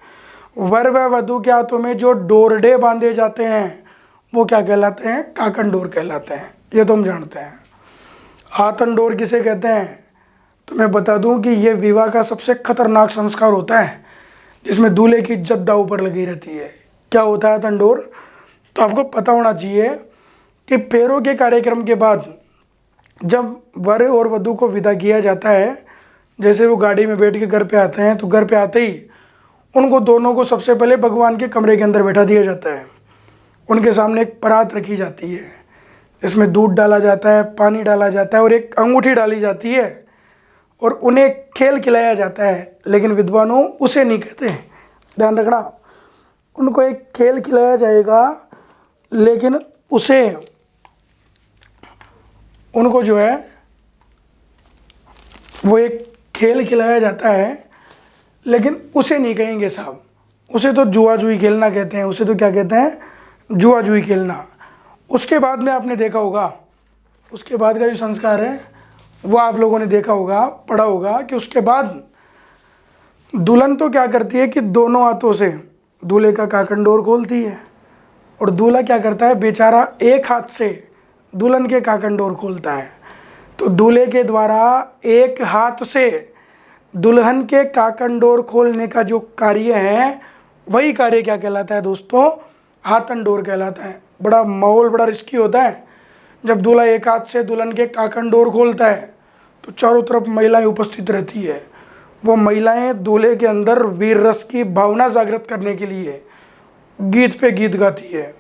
वर व वधू के हाथों में जो डोरडे बांधे जाते हैं वो क्या कहलाते हैं, काकंडोर कहलाते हैं। ये तो हम जानते हैं। हाथन डोर किसे कहते हैं, तो मैं बता दूं कि ये विवाह का सबसे खतरनाक संस्कार होता है जिसमें दूल्हे की इज्जत दांव पर लगी रहती है। क्या होता है हाथन डोर, तो आपको पता होना चाहिए कि फेरों के कार्यक्रम के बाद जब वर और वधू को विदा किया जाता है, जैसे वो गाड़ी में बैठ के घर पे आते हैं, तो घर पे आते ही उनको दोनों को सबसे पहले भगवान के कमरे के अंदर बैठा दिया जाता है। उनके सामने एक परात रखी जाती है, इसमें दूध डाला जाता है, पानी डाला जाता है और एक अंगूठी डाली जाती है, और उन्हें खेल खिलाया जाता है। लेकिन विद्वानों उसे नहीं कहते, ध्यान रखना, उनको एक खेल खिलाया जाएगा, लेकिन उसे, उनको जो है वो एक खेल खिलाया जाता है, लेकिन उसे नहीं कहेंगे साहब, उसे तो जुआ जुई खेलना कहते हैं। उसे तो क्या कहते हैं, जुआ जुई खेलना। उसके बाद में आपने देखा होगा, उसके बाद का जो संस्कार है वो आप लोगों ने देखा होगा, पढ़ा होगा कि उसके बाद दुल्हन तो क्या करती है कि दोनों हाथों से दूल्हे का काकंडोर खोलती है, और दूल्हा क्या करता है बेचारा, एक हाथ से दुल्हन के काकंडोर खोलता है। तो दूल्हे के द्वारा एक हाथ से दुल्हन के काकंडोर खोलने का जो कार्य है वही कार्य क्या कहलाता है दोस्तों? हाथन-डोर कहलाता है। बड़ा माहौल बड़ा रिस्की होता है। जब दूल्हा एक हाथ से दुल्हन के काकंडोर खोलता है तो चारों तरफ महिलाएं उपस्थित रहती है। वो महिलाएं दूल्हे के अंदर वीर रस की भावना जागृत करने के लिए गीत पे गीत गाती है।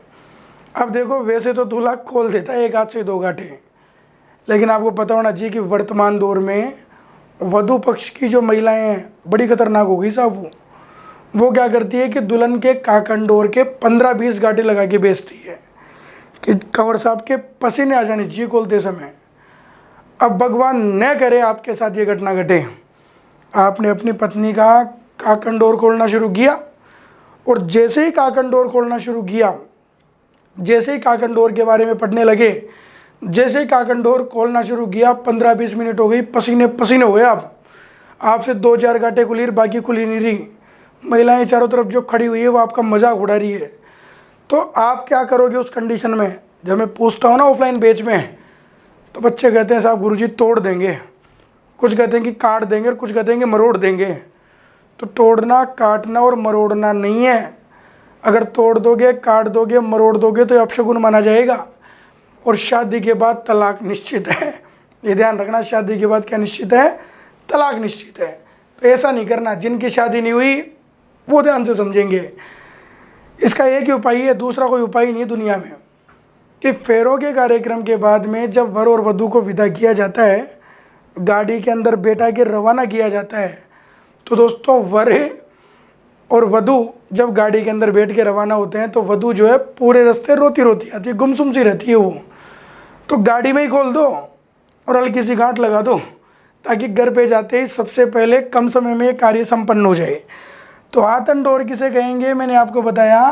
अब देखो, वैसे तो दूल्हा खोल देता है एक हाथ से 2 गांठें, लेकिन आपको पता होना चाहिए कि वर्तमान दौर में वधु पक्ष की जो महिलाएं हैं बड़ी खतरनाक हो गई साहब। वो क्या करती है कि दुल्हन के काकंडोर के 15-20 गांठें लगा के बेचती है कि कंवर साहब के पसीने आ जाने चाहिए खोलते समय। अब भगवान न करे आपके साथ ये घटना घटे, आपने अपनी पत्नी का काकंडोर खोलना शुरू किया और जैसे ही काकंडोर खोलना शुरू किया, जैसे ही काकंडोर के बारे में पढ़ने लगे, जैसे ही काकंडोर खोलना शुरू किया, 15-20 मिनट हो गई, पसीने पसीने हो गए। आप आपसे 2-4 गांठें खुली, बाकी खुली नहीं रही। महिलाएं चारों तरफ जो खड़ी हुई है वो आपका मजाक उड़ा रही है। तो आप क्या करोगे उस कंडीशन में? जब मैं पूछता हूँ ना ऑफलाइन बैच में, तो बच्चे कहते हैं साहब गुरुजी तोड़ देंगे, कुछ कहते हैं कि काट देंगे और कुछ कहते हैं कि मरोड़ देंगे। तो तोड़ना, काटना और मरोड़ना नहीं है। अगर तोड़ दोगे, काट दोगे, मरोड़ दोगे तो अपशगुन माना जाएगा और शादी के बाद तलाक निश्चित है। ये ध्यान रखना, शादी के बाद क्या निश्चित है? तलाक निश्चित है। तो ऐसा नहीं करना। जिनकी शादी नहीं हुई वो ध्यान से समझेंगे। इसका एक ही उपाय है, दूसरा कोई उपाय नहीं दुनिया में, कि फेरों के कार्यक्रम के बाद में जब वर और वधू को विदा किया जाता है, गाड़ी के अंदर बैठा के रवाना किया जाता है, तो दोस्तों वर और वधू जब गाड़ी के अंदर बैठ के रवाना होते हैं तो वधू जो है पूरे रास्ते रोती रोती आती है, गुमसुम सी रहती है वो। तो गाड़ी में ही खोल दो और हल्की सी गांठ लगा दो, ताकि घर पे जाते ही सबसे पहले कम समय में ये कार्य संपन्न हो जाए। तो हाथन डोर किसे कहेंगे? मैंने आपको बताया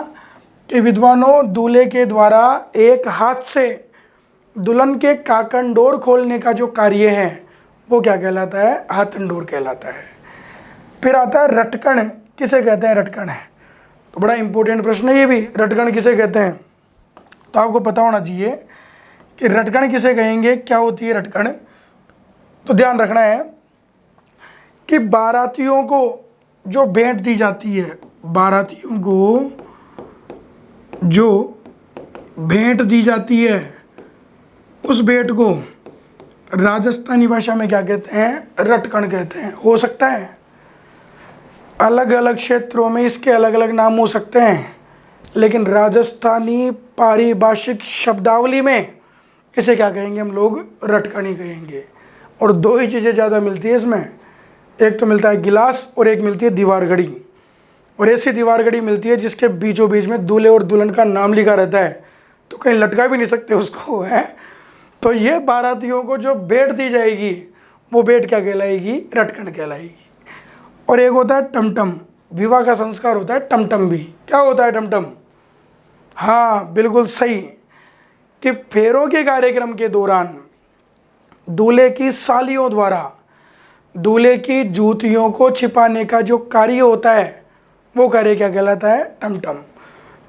कि विद्वानों, दूल्हे के द्वारा एक हाथ से दुल्हन के काकन डोर खोलने का जो कार्य है वो क्या कहलाता है? हाथन डोर कहलाता है। फिर आता है रटकण। किसे कहते हैं? रटकण है। तो बड़ा इंपॉर्टेंट प्रश्न है ये भी, रटकण किसे कहते हैं? तो आपको पता होना चाहिए कि रटकण किसे कहेंगे, क्या होती है रटकण। तो ध्यान रखना है कि बारातियों को जो भेंट दी जाती है, बारातियों को जो भेंट दी जाती है, उस भेंट को राजस्थानी भाषा में क्या कहते हैं? रटकण कहते हैं। हो सकता है अलग अलग क्षेत्रों में इसके अलग अलग नाम हो सकते हैं, लेकिन राजस्थानी पारिभाषिक शब्दावली में इसे क्या कहेंगे? हम लोग रटकण ही कहेंगे। और 2 ही चीज़ें ज़्यादा मिलती है इसमें, एक तो मिलता है गिलास और एक मिलती है दीवार घड़ी। और ऐसी दीवार घड़ी मिलती है जिसके बीचों बीच में दूल्हे और दुल्हन का नाम लिखा रहता है, तो कहीं लटका भी नहीं सकते उसको, है। तो ये बारातियों को जो भेंट दी जाएगी वो भेंट क्या कहलाएगी? रटकण कहलाएगी। और एक होता है टमटम। विवाह का संस्कार होता है टमटम भी। क्या होता है टमटम? हाँ बिल्कुल सही, कि फेरों के कार्यक्रम के दौरान दूल्हे की सालियों द्वारा दूल्हे की जूतियों को छिपाने का जो कार्य होता है वो कार्य क्या कहलाता है? टमटम।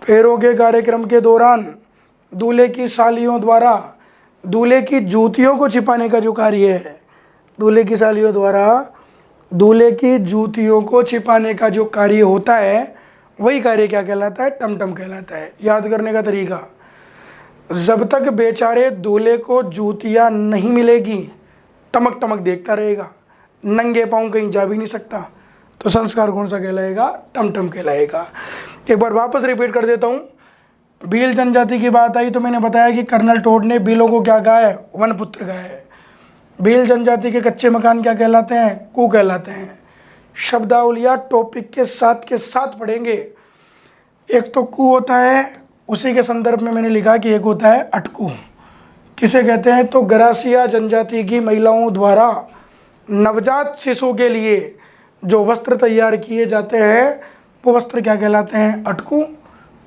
फेरों के कार्यक्रम के दौरान दूल्हे की सालियों द्वारा दूल्हे की जूतियों को छिपाने का जो कार्य है, दूल्हे की सालियों द्वारा दूल्हे की जूतियों को छिपाने का जो कार्य होता है वही कार्य क्या कहलाता है? टमटम कहलाता है। याद करने का तरीका, जब तक बेचारे दूल्हे को जूतियाँ नहीं मिलेगी टमक टमक देखता रहेगा, नंगे पाँव कहीं जा भी नहीं सकता, तो संस्कार कौन सा कहलाएगा? टमटम कहलाएगा। एक बार वापस रिपीट कर देता हूँ। भील जनजाति की बात आई तो मैंने बताया कि कर्नल टोड ने भीलों को क्या कहा है? वन पुत्र कहा है। भील जनजाति के कच्चे मकान क्या कहलाते हैं? कू कहलाते हैं। शब्दावलियाँ टॉपिक के साथ पढ़ेंगे। एक तो कू होता है, उसी के संदर्भ में मैंने लिखा कि एक होता है अटकू। किसे कहते हैं? तो गरासिया जनजाति की महिलाओं द्वारा नवजात शिशु के लिए जो वस्त्र तैयार किए जाते हैं वो वस्त्र क्या कहलाते हैं? अटकू।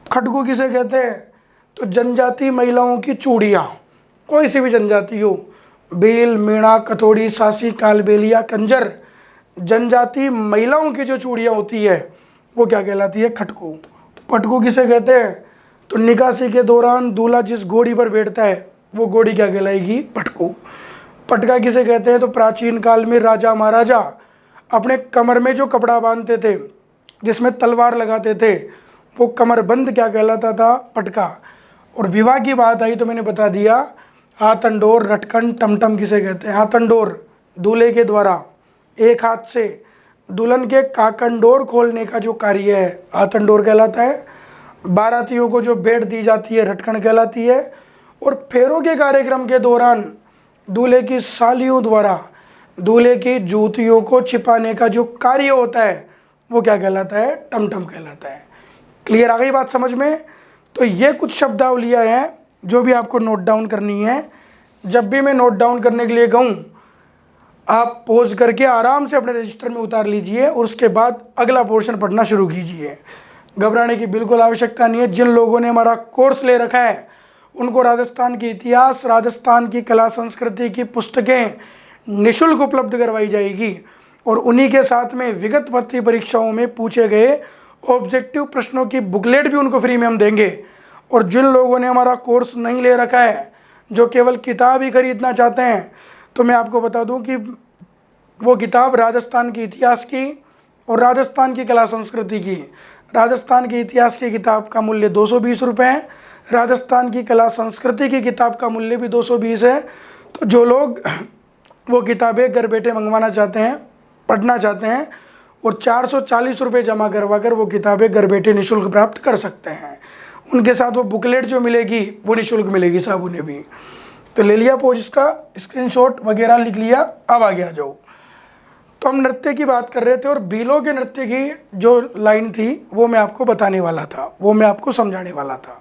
खटकू किसे कहते हैं? तो जनजाति महिलाओं की चूड़ियाँ, कोई सी भी जनजाति हो, बेल, मीणा, कथोड़ी, सासी, कालबेलिया, कंजर, जनजाति महिलाओं की जो चूड़ियाँ होती है वो क्या कहलाती है? खटकू। पटकू किसे कहते हैं? तो निकासी के दौरान दूल्हा जिस घोड़ी पर बैठता है वो घोड़ी क्या कहलाएगी? पटकू। पटका किसे कहते हैं? तो प्राचीन काल में राजा महाराजा अपने कमर में जो कपड़ा बांधते थे, जिसमें तलवार लगाते थे, वो कमरबंद क्या कहलाता था? पटका। और विवाह की बात आई तो मैंने बता दिया, हाथंडोर, रटकन, टमटम किसे कहते हैं? हाथंडोर दूल्हे के द्वारा एक हाथ से दुल्हन के काकंडोर खोलने का जो कार्य है, हाथंडोर कहलाता है। बारातियों को जो भेंट दी जाती है, रटकन कहलाती है। और फेरों के कार्यक्रम के दौरान दूल्हे की सालियों द्वारा दूल्हे की जूतियों को छिपाने का जो कार्य होता है, वो क्या कहलाता है? टमटम कहलाता है। क्लियर आ गई बात समझ में? तो ये कुछ शब्दावलियाँ हैं जो भी आपको नोट डाउन करनी है। जब भी मैं नोट डाउन करने के लिए कहूँ, आप पॉज करके आराम से अपने रजिस्टर में उतार लीजिए और उसके बाद अगला पोर्शन पढ़ना शुरू कीजिए। घबराने की बिल्कुल आवश्यकता नहीं है। जिन लोगों ने हमारा कोर्स ले रखा है उनको राजस्थान की इतिहास, राजस्थान की कला संस्कृति की पुस्तकें निःशुल्क उपलब्ध करवाई जाएगी और उन्हीं के साथ में विगत भर्ती परीक्षाओं में पूछे गए ऑब्जेक्टिव प्रश्नों की बुकलेट भी उनको फ्री में हम देंगे। और जिन लोगों ने हमारा कोर्स नहीं ले रखा है, जो केवल किताब ही खरीदना चाहते हैं, तो मैं आपको बता दूं कि वो किताब राजस्थान के इतिहास की और राजस्थान की कला संस्कृति की। राजस्थान के इतिहास की किताब का मूल्य 220 रुपये है, राजस्थान की कला संस्कृति की किताब का मूल्य भी 220 है। तो जो लोग वो किताबें घर बैठे मंगवाना चाहते हैं, पढ़ना चाहते हैं, और 440 रुपये जमा करवा कर वो किताबें घर बैठे निःशुल्क प्राप्त कर सकते हैं। उनके साथ वो बुकलेट जो मिलेगी वो निःशुल्क मिलेगी साहब उन्हें भी। तो ले लिया पोज, इसका स्क्रीनशॉट वगैरह लिख लिया। अब आगे आ जाओ। तो हम नृत्य की बात कर रहे थे और भीलों के नृत्य की जो लाइन थी वो मैं आपको बताने वाला था, वो मैं आपको समझाने वाला था।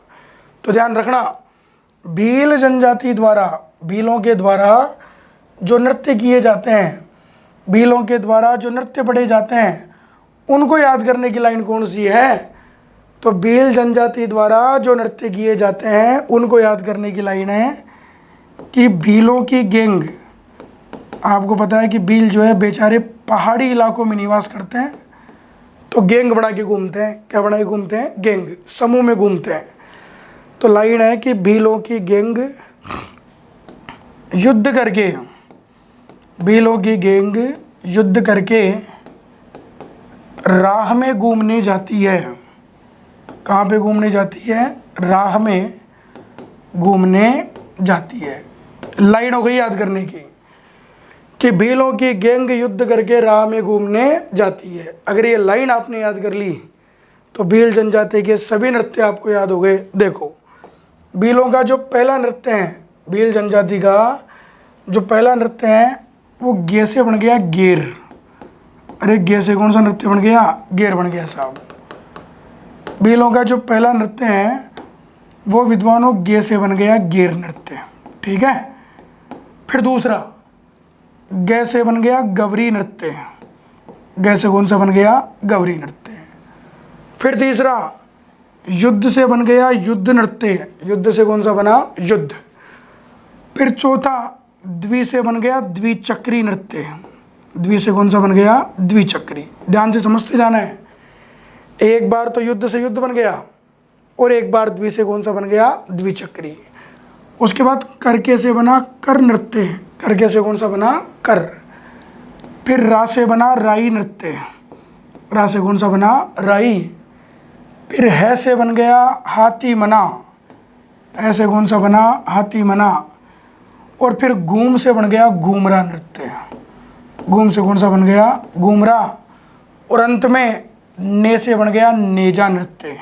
तो ध्यान रखना, भील जनजाति द्वारा, भीलों के द्वारा जो नृत्य किए जाते हैं, भीलों के द्वारा जो नृत्य पढ़े जाते हैं, उनको याद करने की लाइन कौन सी है? तो भील जनजाति द्वारा जो नृत्य किए जाते हैं उनको याद करने की लाइन है कि भीलों की गैंग। आपको पता है कि भील जो है बेचारे पहाड़ी इलाकों में निवास करते हैं, तो गैंग बना के घूमते हैं। क्या बना के घूमते हैं? गैंग, समूह में घूमते हैं। तो लाइन है कि भीलों की गैंग युद्ध करके, भीलों की गैंग युद्ध करके राह में घूमने जाती है। कहाँ पे घूमने जाती है? राह में घूमने जाती है। लाइन हो गई याद करने की कि भीलों की गैंग युद्ध करके राह में घूमने जाती है। अगर ये लाइन आपने याद कर ली तो भील जनजाति के सभी नृत्य आपको याद हो गए। देखो, भीलों का जो पहला नृत्य है, भील जनजाति का जो पहला नृत्य है वो गे से बन गया गेर। अरे गे से कौन सा नृत्य बन गया? गेर बन गया साहब। भीलों का जो पहला नृत्य है वो विद्वानों गे से बन गया गेर नृत्य। ठीक है। फिर दूसरा गे से बन गया गवरी नृत्य। गे से कौन सा बन गया? गवरी नृत्य। फिर तीसरा युद्ध से बन गया युद्ध नृत्य। युद्ध से कौन सा बना? युद्ध। फिर चौथा द्वि से बन गया द्विचक्री नृत्य। द्वि से कौन सा बन गया? द्विचक्री। ध्यान से समझते जाना है। एक बार तो युद्ध से युद्ध बन गया और एक बार द्वि से कौन सा बन गया? द्विचक्री। उसके बाद करके से बना कर नृत्य। करके से कौन सा बना? कर। फिर रा से बना राई नृत्य। रा से कौन सा बना? राई। फिर है से बन गया हाथी मना। ऐसे कौन सा बना? हाथी मना। और फिर घूम से बन गया घूमरा नृत्य। घूम से कौन सा बन गया? घूमरा। और अंत में ने से बन गया नेजा नृत्य।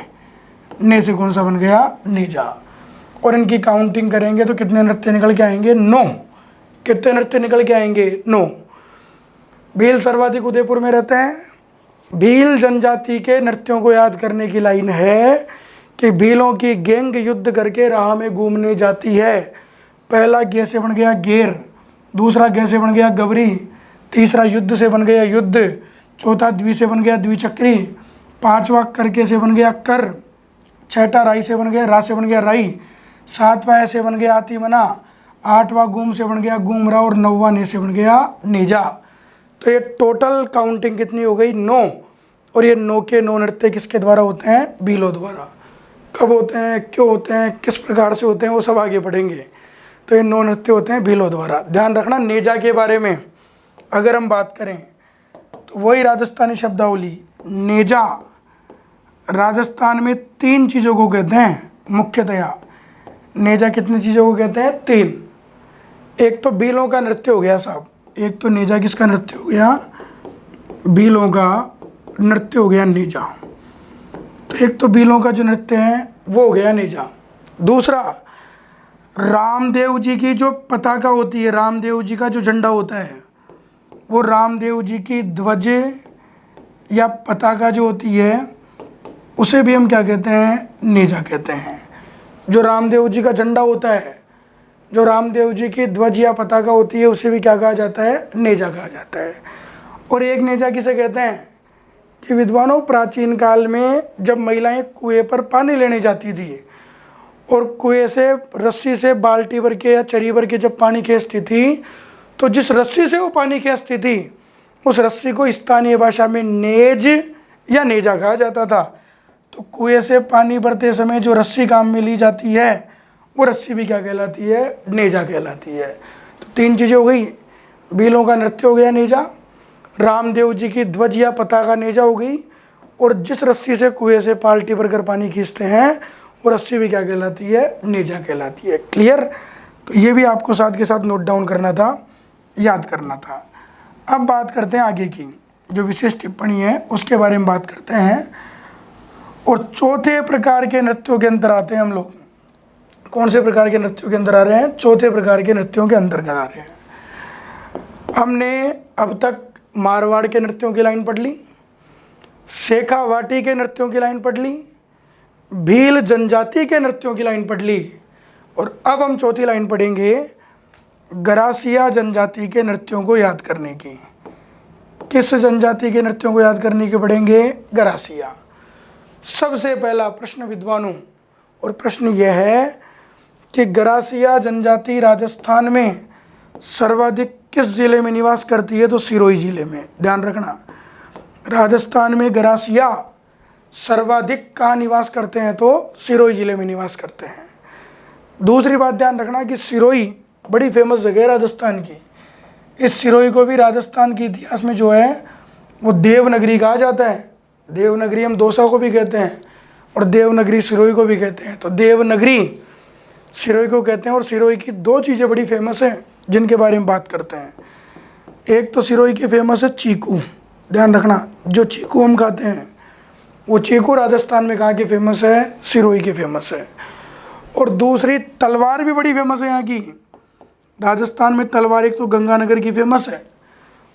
ने से कौन सा बन गया? नेजा। और इनकी काउंटिंग करेंगे तो कितने नृत्य निकल के आएंगे? 9। कितने नृत्य निकल के आएंगे? 9। भील सर्वाधिक उदयपुर में रहते हैं। भील जनजाति के नृत्यों को याद करने की लाइन है कि भीलों की गैंग युद्ध करके राह में घूमने जाती है। पहला गे से बन गया गेर, दूसरा गे से बन गया गवरी, तीसरा युद्ध से बन गया युद्ध, चौथा द्वि से बन गया द्विचक्री, पांचवा करके से बन गया कर, छठा राई से बन गया रा से बन गया राई, सातवां ऐसे बन गया आतिमना, आठवां घूम से बन गया घूमरा और नौवां ने से बन गया नेजा। तो ये टोटल काउंटिंग कितनी हो गई? 9। और ये 9 के 9 नृत्य किसके द्वारा होते हैं? भीलों द्वारा। कब होते हैं, क्यों होते हैं, किस प्रकार से होते हैं, वो सब आगे पढ़ेंगे। तो ये 9 नृत्य होते हैं भीलों द्वारा। ध्यान रखना नेजा के बारे में अगर हम बात करें तो वही राजस्थानी शब्दावली नेजा राजस्थान में 3 चीज़ों को कहते हैं मुख्यतया। नेजा कितनी चीज़ों को कहते हैं? 3। एक तो भीलों का नृत्य हो गया साहब, एक तो नेजा किसका नृत्य हो गया? भीलों का नृत्य हो गया नेजा। तो एक तो भीलों का जो नृत्य है वो हो गया नेजा। दूसरा, रामदेव जी की जो पताका होती है, रामदेव जी का जो झंडा होता है, वो रामदेव जी की ध्वज या पताका जो होती है उसे भी हम क्या कहते हैं? नेजा कहते हैं। जो रामदेव जी का झंडा होता है, जो रामदेव जी की ध्वज या पताका होती है, उसे भी क्या कहा जाता है? नेजा कहा जाता है। और एक नेजा किसे कहते हैं कि विद्वानों, प्राचीन काल में जब महिलाएं कुएं पर पानी लेने जाती थी और कुएं से रस्सी से बाल्टी भर के या चरी भर के जब पानी खींचती थी, तो जिस रस्सी से वो पानी खींचती थी उस रस्सी को स्थानीय भाषा में नेज या नेजा कहा जाता था। तो कुएं से पानी भरते समय जो रस्सी काम में ली जाती है वो रस्सी भी क्या कहलाती है? नेजा कहलाती है। तो 3 चीज़ें हो गई, भीलों का नृत्य हो गया नेजा, रामदेव जी की ध्वज या पताका नेजा हो गई, और जिस रस्सी से कुएं से बाल्टी भरकर पानी खींचते हैं वो रस्सी भी क्या कहलाती है? नेजा कहलाती है। क्लियर? तो ये भी आपको साथ के साथ नोट डाउन करना था, याद करना था। अब बात करते हैं आगे की, जो विशेष टिप्पणी है उसके बारे में बात करते हैं। और चौथे प्रकार के नृत्यों के अंदर आते हैं हम लोग। कौन से प्रकार के नृत्यों के अंदर आ रहे हैं? चौथे प्रकार के नृत्यों के अंतर्गत आ रहे हैं। हमने अब तक मारवाड़ के नृत्यों की लाइन पढ़ ली, शेखावाटी के नृत्यों की लाइन पढ़ ली, भील जनजाति के नृत्यों की लाइन पढ़ ली, और अब हम चौथी लाइन पढ़ेंगे गरासिया जनजाति के नृत्यों को याद करने की। किस जनजाति के नृत्यों को याद करने के पढ़ेंगे? गरासिया। सबसे पहला प्रश्न विद्वानों, और प्रश्न यह है कि गरासिया जनजाति राजस्थान में सर्वाधिक किस जिले में निवास करती है? तो सिरोही जिले में। ध्यान रखना, राजस्थान में गरासिया सर्वाधिक कहाँ निवास करते हैं? तो सिरोही जिले में निवास करते हैं। दूसरी बात ध्यान रखना कि सिरोही बड़ी फेमस जगह है राजस्थान की। इस सिरोही को भी राजस्थान के इतिहास में जो है वो देवनगरी कहा जाता है। देवनगरी हम दौसा को भी कहते हैं और देवनगरी सिरोही को भी कहते हैं। तो देवनगरी सिरोही को कहते हैं। और सिरोही की 2 चीज़ें बड़ी फेमस हैं जिनके बारे में बात करते हैं। एक तो सिरोही की फेमस है चीकू। ध्यान रखना, जो चीकू हम खाते हैं वो चीकू राजस्थान में कहाँ की फेमस है? सिरोही की फेमस है। और दूसरी तलवार भी बड़ी फेमस है यहाँ की। राजस्थान में तलवार एक तो गंगानगर की फेमस है,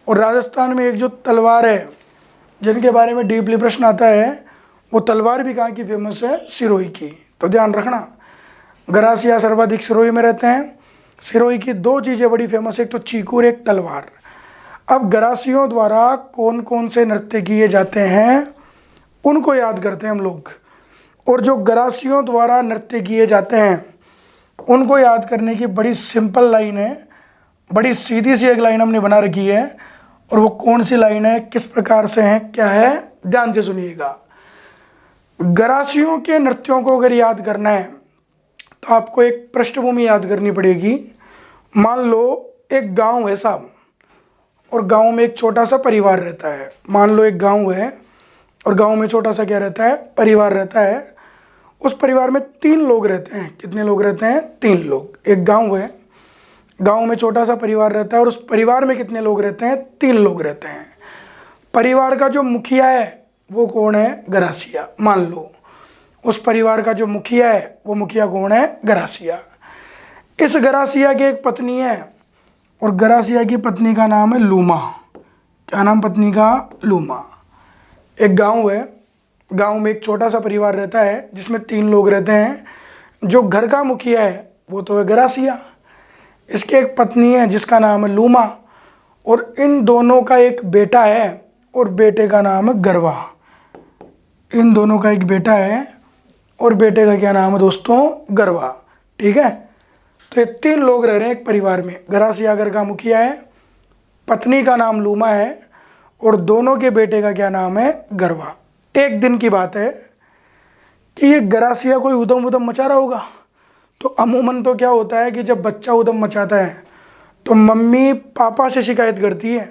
और राजस्थान में एक जो तलवार है जिनके बारे में डीपली प्रश्न आता है वो तलवार भी कहाँ की फेमस है? सिरोही की। तो ध्यान रखना, गरासिया सर्वाधिक सिरोही में रहते हैं। सिरोही की 2 चीज़ें बड़ी फेमस है, एक तो चीकू और एक तलवार। अब गरासियों द्वारा कौन कौन से नृत्य किए जाते हैं उनको याद करते हैं हम लोग। और जो गरासियों द्वारा नृत्य किए जाते हैं उनको याद करने की बड़ी सिंपल लाइन है, बड़ी सीधी सी एक लाइन हमने बना रखी है। और वो कौन सी लाइन है, किस प्रकार से है, क्या है, ध्यान से सुनिएगा। गरासियों के नृत्यों को अगर याद करना है तो आपको एक पृष्ठभूमि याद करनी पड़ेगी। मान लो एक गांव है साहब, और गांव में एक छोटा सा परिवार रहता है। मान लो एक गांव है और गांव में छोटा सा क्या रहता है? परिवार रहता है। उस परिवार में 3 लोग रहते हैं। कितने लोग रहते हैं? 3 लोग। एक गांव है, गांव में छोटा सा परिवार रहता है, और उस परिवार में कितने लोग रहते हैं? 3 लोग रहते हैं। परिवार का जो मुखिया है वो कौन है? गरासिया। मान लो उस परिवार का जो मुखिया है वो मुखिया कौन है? गरासिया। इस गरासिया की एक पत्नी है, और गरासिया की पत्नी का नाम है लूमा। क्या नाम पत्नी का? लूमा। एक गांव है, गांव में एक छोटा सा परिवार रहता है जिसमें 3 लोग रहते हैं। जो घर का मुखिया है वो तो है गरासिया। इसकी एक पत्नी है जिसका नाम है लूमा, और इन दोनों का एक बेटा है और बेटे का नाम है गरवा। इन दोनों का एक बेटा है और बेटे का क्या नाम है दोस्तों? गरवा। ठीक है, तो ये 3 लोग रह रहे हैं एक परिवार में। गरासिया घर का मुखिया है, पत्नी का नाम लूमा है, और दोनों के बेटे का क्या नाम है? गरवा। एक दिन की बात है कि ये गरासिया कोई उधम उधम मचा रहा होगा, तो अमूमन तो क्या होता है कि जब बच्चा उधम मचाता है तो मम्मी पापा से शिकायत करती है,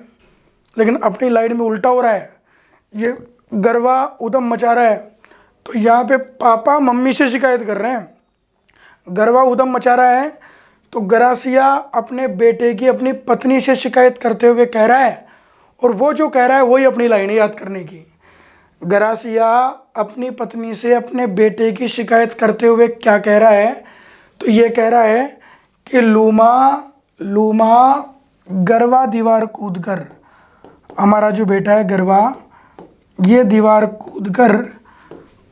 लेकिन अपनी लाइन में उल्टा हो रहा है। ये गरवा उधम मचा रहा है तो यहाँ पे पापा मम्मी से शिकायत कर रहे हैं। गरवा उधम मचा रहा है तो गरासिया अपने बेटे की अपनी पत्नी से शिकायत करते हुए कह रहा है, और वो जो कह रहा है वही अपनी लाइन याद करने की। गरासिया अपनी पत्नी से अपने बेटे की शिकायत करते हुए क्या कह रहा है, तो ये कह रहा है कि लूमा लूमा गरवा दीवार कूदकर, हमारा जो बेटा है गरवा ये दीवार कूदकर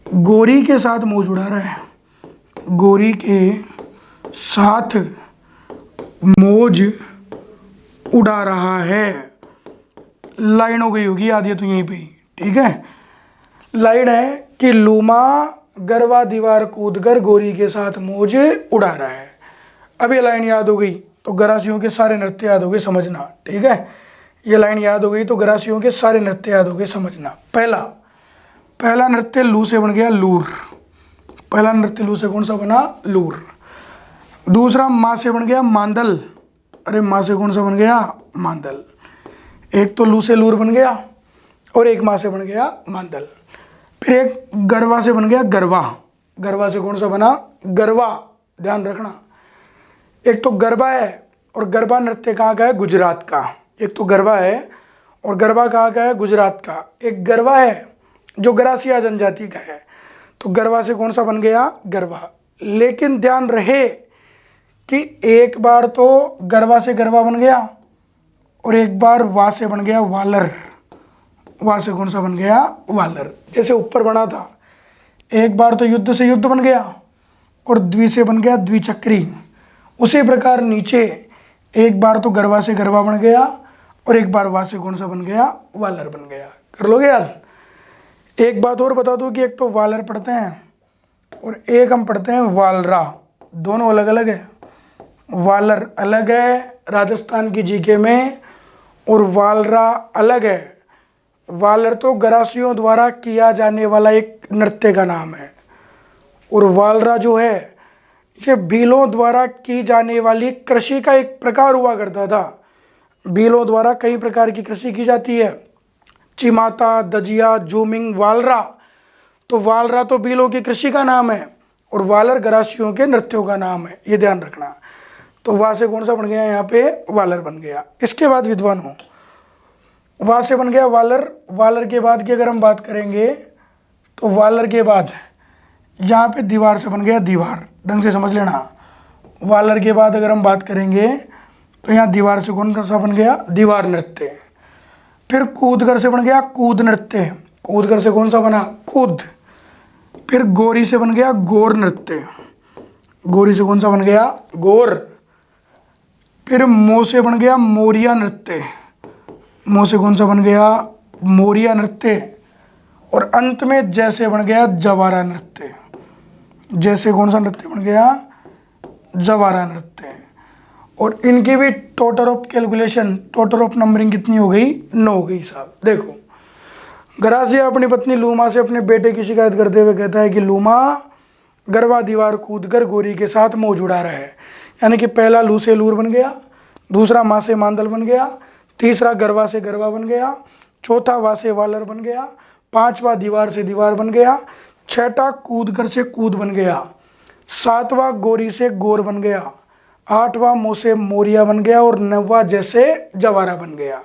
गोरी के साथ मौज उड़ा रहा है, गोरी के साथ मौज उड़ा रहा है। लाइन हो गई होगी याद, ये तो यहीं पे, ठीक है। लाइन है कि लूमा गरवा दीवार कूदकर गोरी के साथ मौज उड़ा रहा है। अब ये लाइन याद हो गई तो गरासियों के सारे नृत्य याद हो गए, समझना, ठीक है। ये लाइन याद हो गई तो गरासियों के सारे नृत्य याद हो गए, समझना। पहला नृत्य लू से बन गया लूर, पहला नृत्य लू से कौन सा बना, लूर। दूसरा माँ से बन गया मांदल, अरे माँ से कौन सा बन गया, मांदल। एक तो लू से लूर बन गया और एक माँ से बन गया मांदल। फिर एक गरवा से बन गया गरवा, गरवा से कौन सा बना, गरवा, ध्यान रखना। एक तो गरबा है और गरबा नृत्य कहाँ का है, गुजरात का। एक तो गरबा है और गरबा कहाँ का है, गुजरात का। एक गरबा है जो गरासिया जनजाति का है, तो गरबा से कौन सा बन गया, गरबा। लेकिन ध्यान रहे कि एक बार तो गरबा से गरबा बन गया और एक बार वा से बन गया वालर, वा से कौन सा बन गया, वालर। जैसे ऊपर बना था, एक बार तो युद्ध से युद्ध बन गया और द्वि से बन गया द्विचक्री। उसी प्रकार नीचे एक बार तो गरबा से गरबा बन गया और एक बार वा से कौन सा बन गया, वालर बन गया। कर लोगे याद। एक बात और बता दूं कि एक तो वालर पढ़ते हैं और एक हम पढ़ते हैं वालरा, दोनों अलग अलग है। वालर अलग है राजस्थान की जीके में और वालरा अलग है। वालर तो गरासियों द्वारा किया जाने वाला एक नृत्य का नाम है और वालरा जो है ये भीलों द्वारा की जाने वाली कृषि का एक प्रकार हुआ करता था। भीलों द्वारा कई प्रकार की कृषि की जाती है, चिमाता, दजिया, जूमिंग, वालरा। तो वालरा तो भीलों की कृषि का नाम है और वालर गरासियों के नृत्यों का नाम है, ये ध्यान रखना। तो वहाँ से कौन सा बन गया, यहाँ पे वालर बन गया। इसके बाद विद्वान हो, वहाँ से बन गया वालर। वालर के बाद की अगर हम बात करेंगे तो वालर के बाद यहाँ पे दीवार से बन गया दीवार, ढंग से समझ लेना। वालर के बाद अगर हम बात करेंगे तो यहाँ दीवार से कौन सा बन गया, दीवार नृत्य। फिर कूदकर से बन गया कूद नृत्य, कूदकर से कौन सा बना, कूद। फिर गोरी से बन गया गोर नृत्य, गोरी से कौन सा बन गया, गोर। फिर मो से बन गया मोरिया नृत्य, मो से कौन सा बन गया, मोरिया नृत्य। और अंत में जैसे बन गया जवारा नृत्य, जैसे कौन सा नृत्य बन गया, जवारा नृत्य। और इनकी भी total of calculation, total of numbering कितनी हो गई, 9 हो गई साहब। देखो, गरासिया अपनी पत्नी लूमा से अपने बेटे की शिकायत करते हुए कहता है कि लूमा गरबा दीवार कूदकर गोरी के साथ मौज उड़ा रहा है। यानी कि पहला लू से लूर बन गया, दूसरा माँ से मांदल बन गया, तीसरा गरबा से गरबा बन गया, चौथा वा से वालर बन गया, पांचवा दीवार से दीवार बन गया, छठा कूदकर से कूद बन गया, सातवां गोरी से गोर बन गया, आठवां मुँह से मोरिया बन गया और नौवां जैसे जवारा बन गया।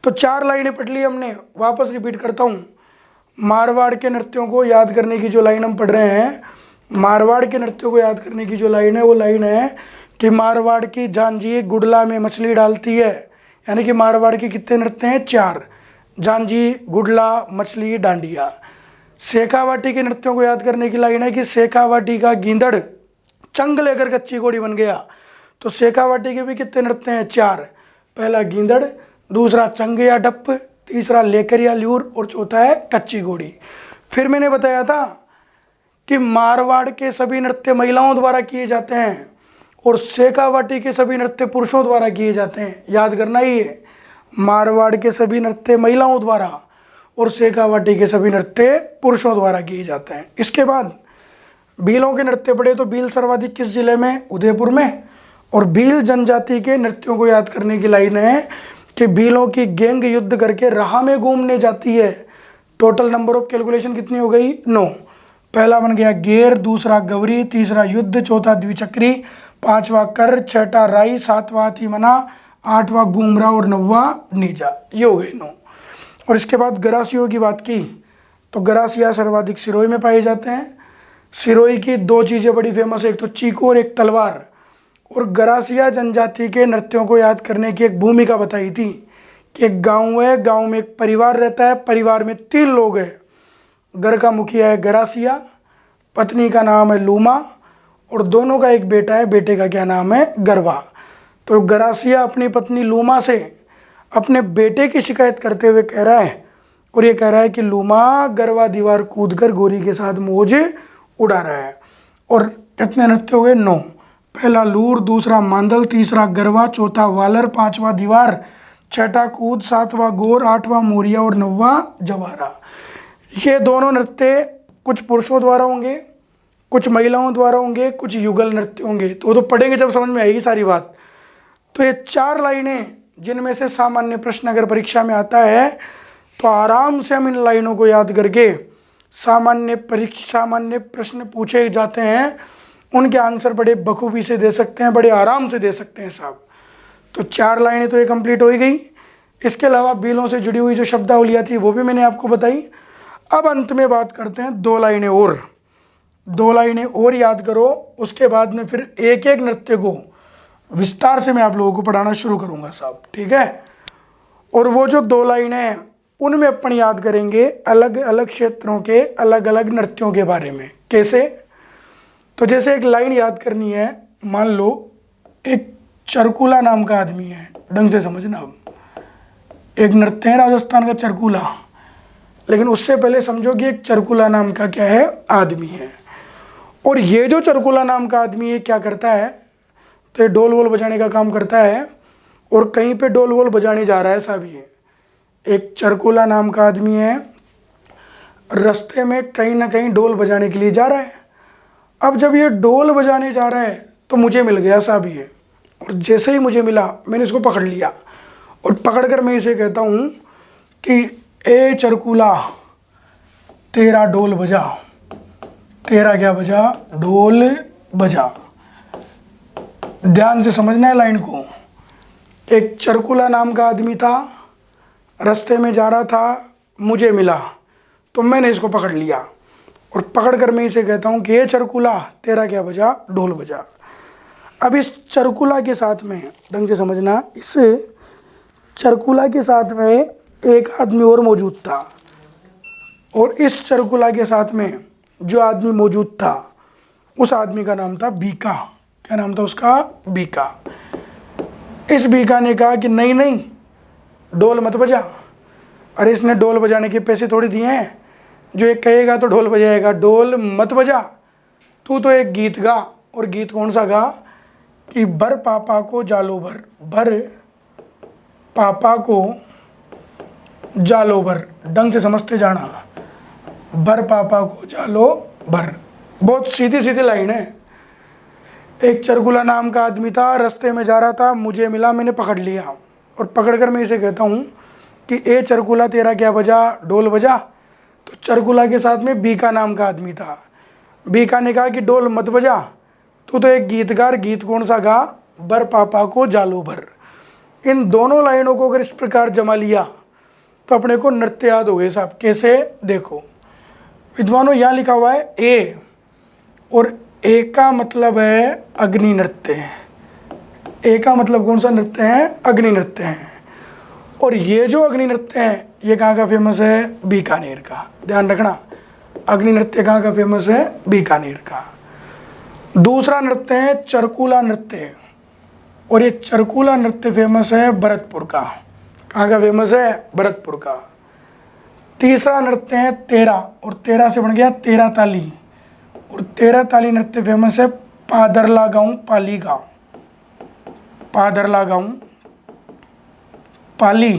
तो 4 लाइनें पढ़ ली हमने। वापस रिपीट करता हूँ, मारवाड़ के नृत्यों को याद करने की जो लाइन हम पढ़ रहे हैं, मारवाड़ के नृत्यों को याद करने की जो लाइन है वो लाइन है कि मारवाड़ की झांझी गुडला में मछली डालती है। यानी कि मारवाड़ के कितने नृत्य हैं, 4, झांझी, गुडला, मछली, डांडिया। शेखावाटी के नृत्यों को याद करने की लाइन है कि शेखावाटी का गींदड़ चंग लेकर कच्ची घोड़ी बन गया। तो शेखावाटी के भी कितने नृत्य हैं, 4। पहला गींदड़, दूसरा चंग या डप्प, तीसरा लेकर या ल्यूर और चौथा है कच्ची घोड़ी। फिर मैंने बताया था कि मारवाड़ के सभी नृत्य महिलाओं द्वारा किए जाते हैं और शेखावाटी के सभी नृत्य पुरुषों द्वारा किए जाते हैं। याद करना ही है, मारवाड़ के सभी नृत्य महिलाओं द्वारा और शेखावाटी के सभी नृत्य पुरुषों द्वारा किए जाते हैं। इसके बाद भीलों के नृत्य पढ़े तो भील सर्वाधिक किस जिले में? उदयपुर में। और भील जनजाति के नृत्यों को याद करने की लाइन है कि भीलों की गैंग युद्ध करके राह में घूमने जाती है। टोटल नंबर ऑफ कैलकुलेशन कितनी हो गई? 9। पहला बन गया गेर, दूसरा गवरी, तीसरा युद्ध, चौथा द्विचक्री, पांचवा कर, छठा राई, सातवां तिमना, आठवां घूमरा और नौवां नीजा। ये हो गए 9। और इसके बाद गरासियों की बात की तो गरासिया सर्वाधिक सिरोही में पाए जाते हैं। सिरोही की 2 चीज़ें बड़ी फेमस है, एक तो चीकू और एक तलवार। और गरासिया जनजाति के नृत्यों को याद करने की एक भूमिका बताई थी कि एक गांव है, गांव में एक परिवार रहता है, परिवार में 3 लोग हैं। घर का मुखिया है गरासिया, पत्नी का नाम है लूमा और दोनों का एक बेटा है, बेटे का क्या नाम है? गरवा। तो गरासिया अपनी पत्नी लूमा से अपने बेटे की शिकायत करते हुए कह रहा है, और ये कह रहा है कि लूमा गरवा दीवार कूदकर गोरी के साथ मौज उड़ा रहा है। और कितने नृत्य हो गए? 9। पहला लूर, दूसरा मांदल, तीसरा गरवा, चौथा वालर, पांचवा दीवार, छठा कूद, सातवां गोर, आठवां मोरिया और नौवां जवारा। ये दोनों नृत्य कुछ पुरुषों द्वारा होंगे, कुछ महिलाओं द्वारा होंगे, कुछ युगल नृत्य होंगे। तो वो तो पढ़ेंगे जब समझ में आएगी सारी बात। तो ये 4 लाइनें जिनमें से सामान्य प्रश्न अगर परीक्षा में आता है तो आराम से हम इन लाइनों को याद करके सामान्य प्रश्न पूछे जाते हैं, उनके आंसर बड़े बखूबी से दे सकते हैं, बड़े आराम से दे सकते हैं साहब। तो 4 लाइनें तो ये कंप्लीट हो ही गई। इसके अलावा भीलों से जुड़ी हुई जो शब्दावलियाँ थी वो भी मैंने आपको बताई। अब अंत में बात करते हैं 2 लाइनें और। 2 लाइनें और याद करो, उसके बाद में फिर एक एक नृत्य को विस्तार से मैं आप लोगों को पढ़ाना शुरू करूंगा साहब, ठीक है। और वो जो 2 लाइनें हैं उनमें अपन याद करेंगे अलग अलग क्षेत्रों के अलग अलग नृत्यों के बारे में। कैसे? तो जैसे एक लाइन याद करनी है, मान लो एक चरकुला नाम का आदमी है, ढंग से समझना। अब एक नृत्य है राजस्थान का चरकुला, लेकिन उससे पहले समझो कि एक चरकुला नाम का क्या है? आदमी है। और ये जो चरकुला नाम का आदमी है क्या करता है? तो ये ढोल वोल बजाने का काम करता है और कहीं पे ढोल वोल बजाने जा रहा है साहब। ये एक चरकुला नाम का आदमी है, रास्ते में कहीं ना कहीं ढोल बजाने के लिए जा रहा है। अब जब ये ढोल बजाने जा रहा है तो मुझे मिल गया साहब ये, और जैसे ही मुझे मिला मैंने इसको पकड़ लिया और पकड़कर मैं इसे कहता हूँ कि ए चरकुला तेरा ढोल बजा। तेरा क्या बजा? ढोल बजा। ध्यान से समझना है लाइन को। एक चरकुला नाम का आदमी था, रास्ते में जा रहा था, मुझे मिला तो मैंने इसको पकड़ लिया और पकड़कर मैं इसे कहता हूँ कि ये चरकुला तेरा क्या बजा? ढोल बजा। अब इस चरकुला के साथ में ढंग से समझना, इस चरकुला के साथ में एक आदमी और मौजूद था, और इस चरकुला के साथ में जो आदमी मौजूद था उस आदमी का नाम था बीका। क्या नाम था उसका? बीका। इस बीका ने कहा कि नहीं नहीं ढोल मत बजा। अरे इसने ढोल बजाने के पैसे थोड़ी दिए हैं, जो एक कहेगा तो ढोल बजाएगा। ढोल मत बजा, तू तो एक गीत गा। और गीत कौन सा गा? कि भर पापा को जालो भर, भर पापा को जालो भर। ढंग से समझते जाना, भर पापा को जालो भर। बहुत सीधी सीधी लाइन है। एक चरकुला नाम का आदमी था, रास्ते में जा रहा था, मुझे मिला, मैंने पकड़ लिया और पकड़कर मैं इसे कहता हूँ कि ए चरकुला तेरा क्या बजा? ढोल बजा। तो चरकुला के साथ में बीका नाम का आदमी था। बीका ने कहा कि ढोल मत बजा, तू तो एक गीतकार। गीत कौन सा गा? भर पापा को जालो भर। इन दोनों लाइनों को अगर इस प्रकार जमा लिया तो अपने को नृत्य याद हो गए साहब। कैसे? देखो विद्वानों, यहाँ लिखा हुआ है ए, और ए का मतलब है अग्नि नृत्य। ए का मतलब कौन सा नृत्य है? अग्नि नृत्य है। और ये जो अग्नि नृत्य है ये कहाँ का फेमस है? बीकानेर का। ध्यान रखना, अग्नि नृत्य कहाँ का फेमस है? बीकानेर का। दूसरा नृत्य है चरकुला नृत्य, और ये चरकुला नृत्य फेमस है भरतपुर का। कहाँ का फेमस है? भरतपुर का। तीसरा नृत्य है तेरा, और तेरा से बन गया तेरा ताली, और तेरा ताली नृत्य फेमस है पादरला गांव पाली का। पादरला गांव पाली।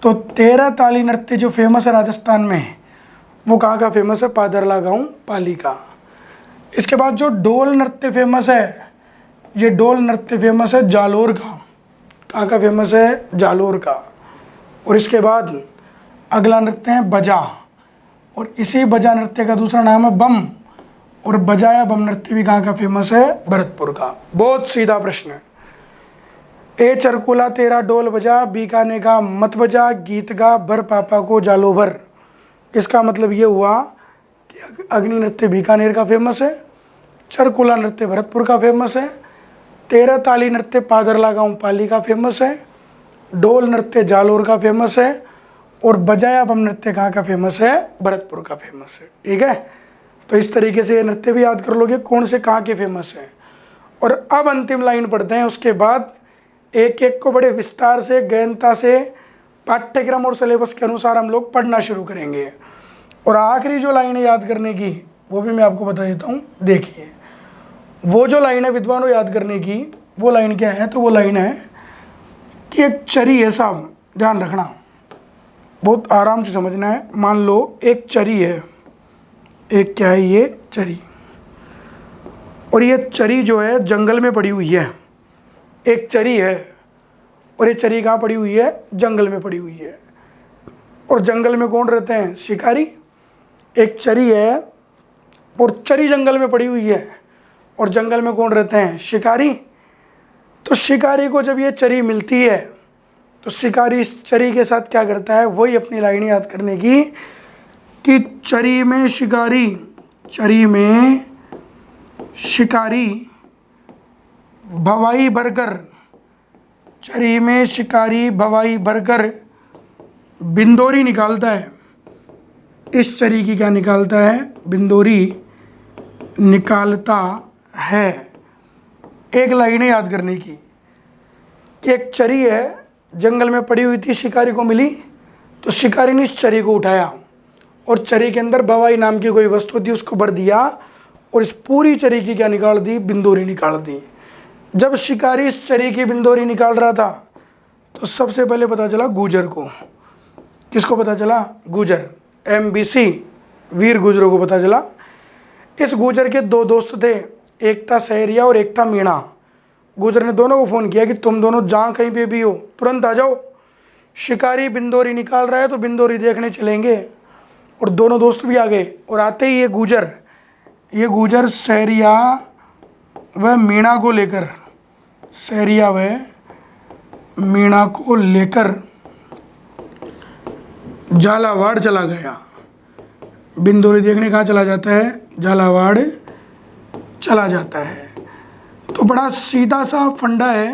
तो तेरा ताली नृत्य जो फेमस है राजस्थान में, वो कहाँ का फेमस है? पादरला गांव पाली का। इसके बाद जो डोल नृत्य फेमस है, ये डोल नृत्य फेमस है जालोर का। कहाँ का फेमस है? जालोर का। और इसके बाद अगला नृत्य है बजा, और इसी बजा नृत्य का दूसरा नाम है बम, और बजा या बम नृत्य भी कहाँ का फेमस है? भरतपुर का। बहुत सीधा प्रश्न है। ए चरकुला तेरा डोल बजा, बीकाने का मत बजा, गीत गा भर पापा को जालो भर। इसका मतलब ये हुआ कि अग्नि नृत्य बीकानेर का फेमस है, चरकुला नृत्य भरतपुर का फेमस है, तेरह ताली नृत्य पादरला गाँव पाली का फेमस है, डोल नृत्य जालोर का फेमस है, और बजाया बम नृत्य कहाँ का फेमस है? भरतपुर का फेमस है। ठीक है, तो इस तरीके से ये नृत्य भी याद कर लोगे कौन से कहाँ के फेमस हैं। और अब अंतिम लाइन पढ़ते हैं, उसके बाद एक एक को बड़े विस्तार से गहनता से पाठ्यक्रम और सिलेबस के अनुसार हम लोग पढ़ना शुरू करेंगे। और आखिरी जो लाइन है याद करने की, वो भी मैं आपको बता देता हूँ। देखिए, वो जो लाइन है विद्वानों याद करने की, वो लाइन क्या है? तो वो लाइन है कि एक चरी है साहब, ध्यान रखना, बहुत आराम से समझना है। मान लो एक चरी है, एक क्या है? ये चरी, और ये चरी जो है जंगल में पड़ी हुई है। एक चरी है, और ये चरी कहाँ पड़ी हुई है? जंगल में पड़ी हुई है। और जंगल में कौन रहते हैं? शिकारी। एक चरी है और चरी जंगल में पड़ी हुई है, और जंगल में कौन रहते हैं? शिकारी। तो शिकारी को जब ये चरी मिलती है तो शिकारी इस चरी के साथ क्या करता है? वही अपनी लाइन याद करने की कि चरी में शिकारी, चरी में शिकारी भवाई भरकर, चरी में शिकारी भवाई भरकर बिंदोरी निकालता है। इस चरी की क्या निकालता है? बिंदोरी निकालता है। एक लाइन है याद करने की कि एक चरी है, जंगल में पड़ी हुई थी, शिकारी को मिली, तो शिकारी ने इस चरी को उठाया और चरी के अंदर भवाई नाम की कोई वस्तु थी, उसको भर दिया, और इस पूरी चरी की क्या निकाल दी? बिंदोरी निकाल दी। जब शिकारी इस चरी की बिंदोरी निकाल रहा था तो सबसे पहले पता चला गुजर को। किसको पता चला? गुजर, MBC वीर गुजरों को पता चला। इस गुजर के दो दोस्त थे, एक था सहरिया और एक था मीणा। गुजर ने दोनों को फ़ोन किया कि तुम दोनों जहाँ कहीं पे भी हो तुरंत आ जाओ, शिकारी बिंदोरी निकाल रहा है तो बिंदोरी देखने चलेंगे। और दोनों दोस्त भी आ गए, और आते ही ये गुजर सहरिया व मीणा को लेकर, सहरिया व मीणा को लेकर झालावाड़ चला गया। बिंदोरी देखने कहाँ चला जाता है? झालावाड़ चला जाता है। तो बड़ा सीधा सा फंडा है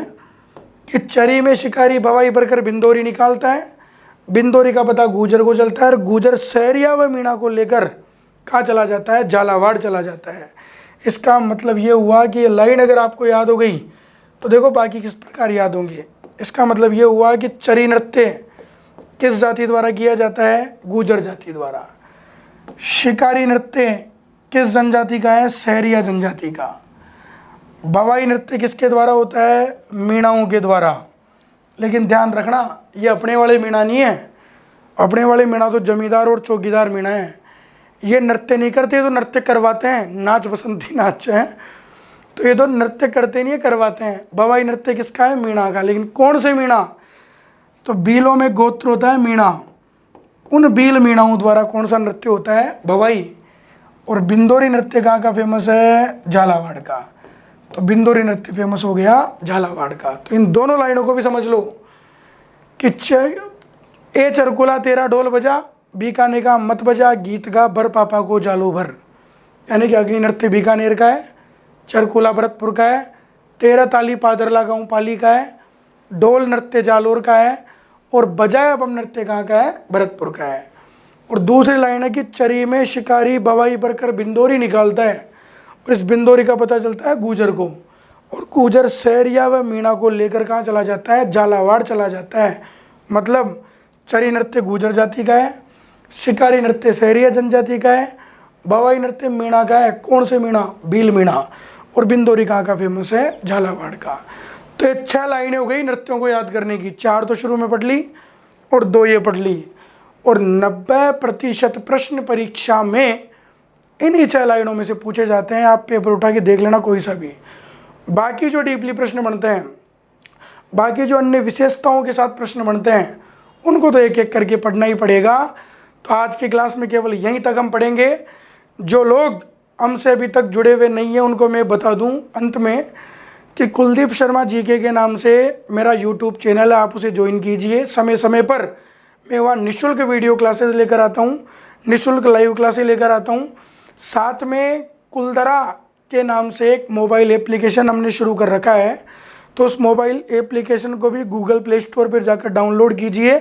कि चरी में शिकारी भवाई भरकर बिंदोरी निकालता है, बिंदोरी का पता गुजर को चलता है, और गुजर सहरिया व मीणा को लेकर कहाँ चला जाता है? झालावाड़ चला जाता है। इसका मतलब ये हुआ कि ये लाइन अगर आपको याद हो गई तो देखो बाकी किस प्रकार याद होंगे। इसका मतलब ये हुआ कि चरी नृत्य किस जाति द्वारा किया जाता है? गुजर जाति द्वारा। शिकारी नृत्य किस जनजाति का है? सहरिया जनजाति का। भवाई नृत्य किसके द्वारा होता है? मीणाओं के द्वारा। लेकिन ध्यान रखना, ये अपने वाले मीणा नहीं है। अपने वाले मीणा तो जमींदार और चौकीदार मीणा है। ये नृत्य नहीं करते तो नृत्य करवाते हैं, नाच बसंती नाच है, तो ये तो नृत्य करते नहीं है, करवाते हैं। भवाई नृत्य किसका है? मीणा का। लेकिन कौन से मीणा? तो बीलों में गोत्र होता है मीणा, उन बील मीणाओं द्वारा कौन सा नृत्य होता है? भवाई। और बिंदोरी नृत्य कहाँ का फेमस है? झालावाड़ का। तो बिंदोरी नृत्य फेमस हो गया झालावाड़ का। तो इन दोनों लाइनों को भी समझ लो कि ए चरकुला तेरा ढोल बजा, बीकाने का मत बजा, गीत गा भर पापा को जालो भर। यानी कि अग्नि नृत्य बीकानेर का है, चरकुला भरतपुर का है, तेरह ताली पादरला गाँव पाली का है, डोल नृत्य जालोर का है, और बजाया बम नृत्य कहाँ का है? भरतपुर का है। और दूसरी लाइन है कि चरी में शिकारी भवाई भरकर बिंदोरी निकालता है, और इस बिंदोरी का पता चलता है गुजर को, और गुजर सहरिया व मीणा को लेकर कहाँ चला जाता है? झालावाड़ चला जाता है। मतलब चरी नृत्य गुजर जाति का है, शिकारी नृत्य सहरिया जनजाति का है, भवाई नृत्य मीणा का है। कौन से मीणा? भील मीणा। और बिंदोरी कहाँ का फेमस है? झालावाड़ का। तो ये 6 लाइनें हो गई नृत्यों को याद करने की। 4 तो शुरू में पढ़ ली और 2 ये पढ़ ली। और 90% प्रश्न परीक्षा में इन्हीं 6 लाइनों में से पूछे जाते हैं। आप पेपर उठा के देख लेना कोई सा भी। बाकी जो डीपली प्रश्न बनते हैं, बाकी जो अन्य विशेषताओं के साथ प्रश्न बनते हैं, उनको तो एक एक करके पढ़ना ही पड़ेगा। तो आज की क्लास में केवल यहीं तक हम पढ़ेंगे। जो लोग हमसे अभी तक जुड़े हुए नहीं हैं उनको मैं बता दूं अंत में कि कुलदीप शर्मा जीके के नाम से मेरा यूट्यूब चैनल है, आप उसे ज्वाइन कीजिए। समय समय पर मैं वहाँ निःशुल्क वीडियो क्लासेस लेकर आता हूँ, निःशुल्क लाइव क्लासेस लेकर आता हूँ। साथ में कुलदरा के नाम से एक मोबाइल एप्लीकेशन हमने शुरू कर रखा है, तो उस मोबाइल एप्लीकेशन को भी गूगल प्ले स्टोर पर जाकर डाउनलोड कीजिए।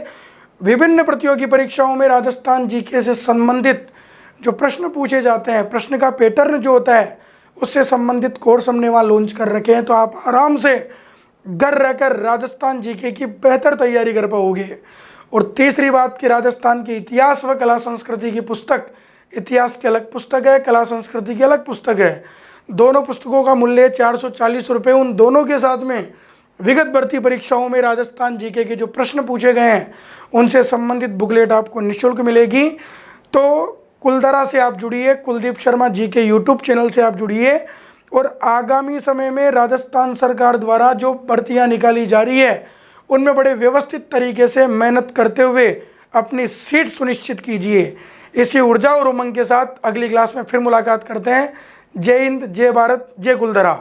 विभिन्न प्रतियोगी परीक्षाओं में राजस्थान जीके से संबंधित जो प्रश्न पूछे जाते हैं, प्रश्न का पैटर्न जो होता है, उससे संबंधित कोर्स हमने वहाँ लॉन्च कर रखे हैं। तो आप आराम से घर रहकर राजस्थान जीके की बेहतर तैयारी कर पाओगे। और तीसरी बात कि राजस्थान के इतिहास व कला संस्कृति की पुस्तक, इतिहास की अलग पुस्तक है, कला संस्कृति की अलग पुस्तक है। दोनों पुस्तकों का मूल्य 440 रुपये। उन दोनों के साथ में विगत भर्ती परीक्षाओं में राजस्थान जीके के जो प्रश्न पूछे गए हैं उनसे संबंधित बुकलेट आपको निःशुल्क मिलेगी। तो कुलदरा से आप जुड़िए, Kuldeep Sharma GK YouTube channel से आप जुड़िए। और आगामी समय में राजस्थान सरकार द्वारा जो भर्तियां निकाली जा रही है उनमें बड़े व्यवस्थित तरीके से मेहनत करते हुए अपनी सीट सुनिश्चित कीजिए। इसी ऊर्जा और उमंग के साथ अगली क्लास में फिर मुलाकात करते हैं। जय हिंद, जय भारत, जय कुलदरा।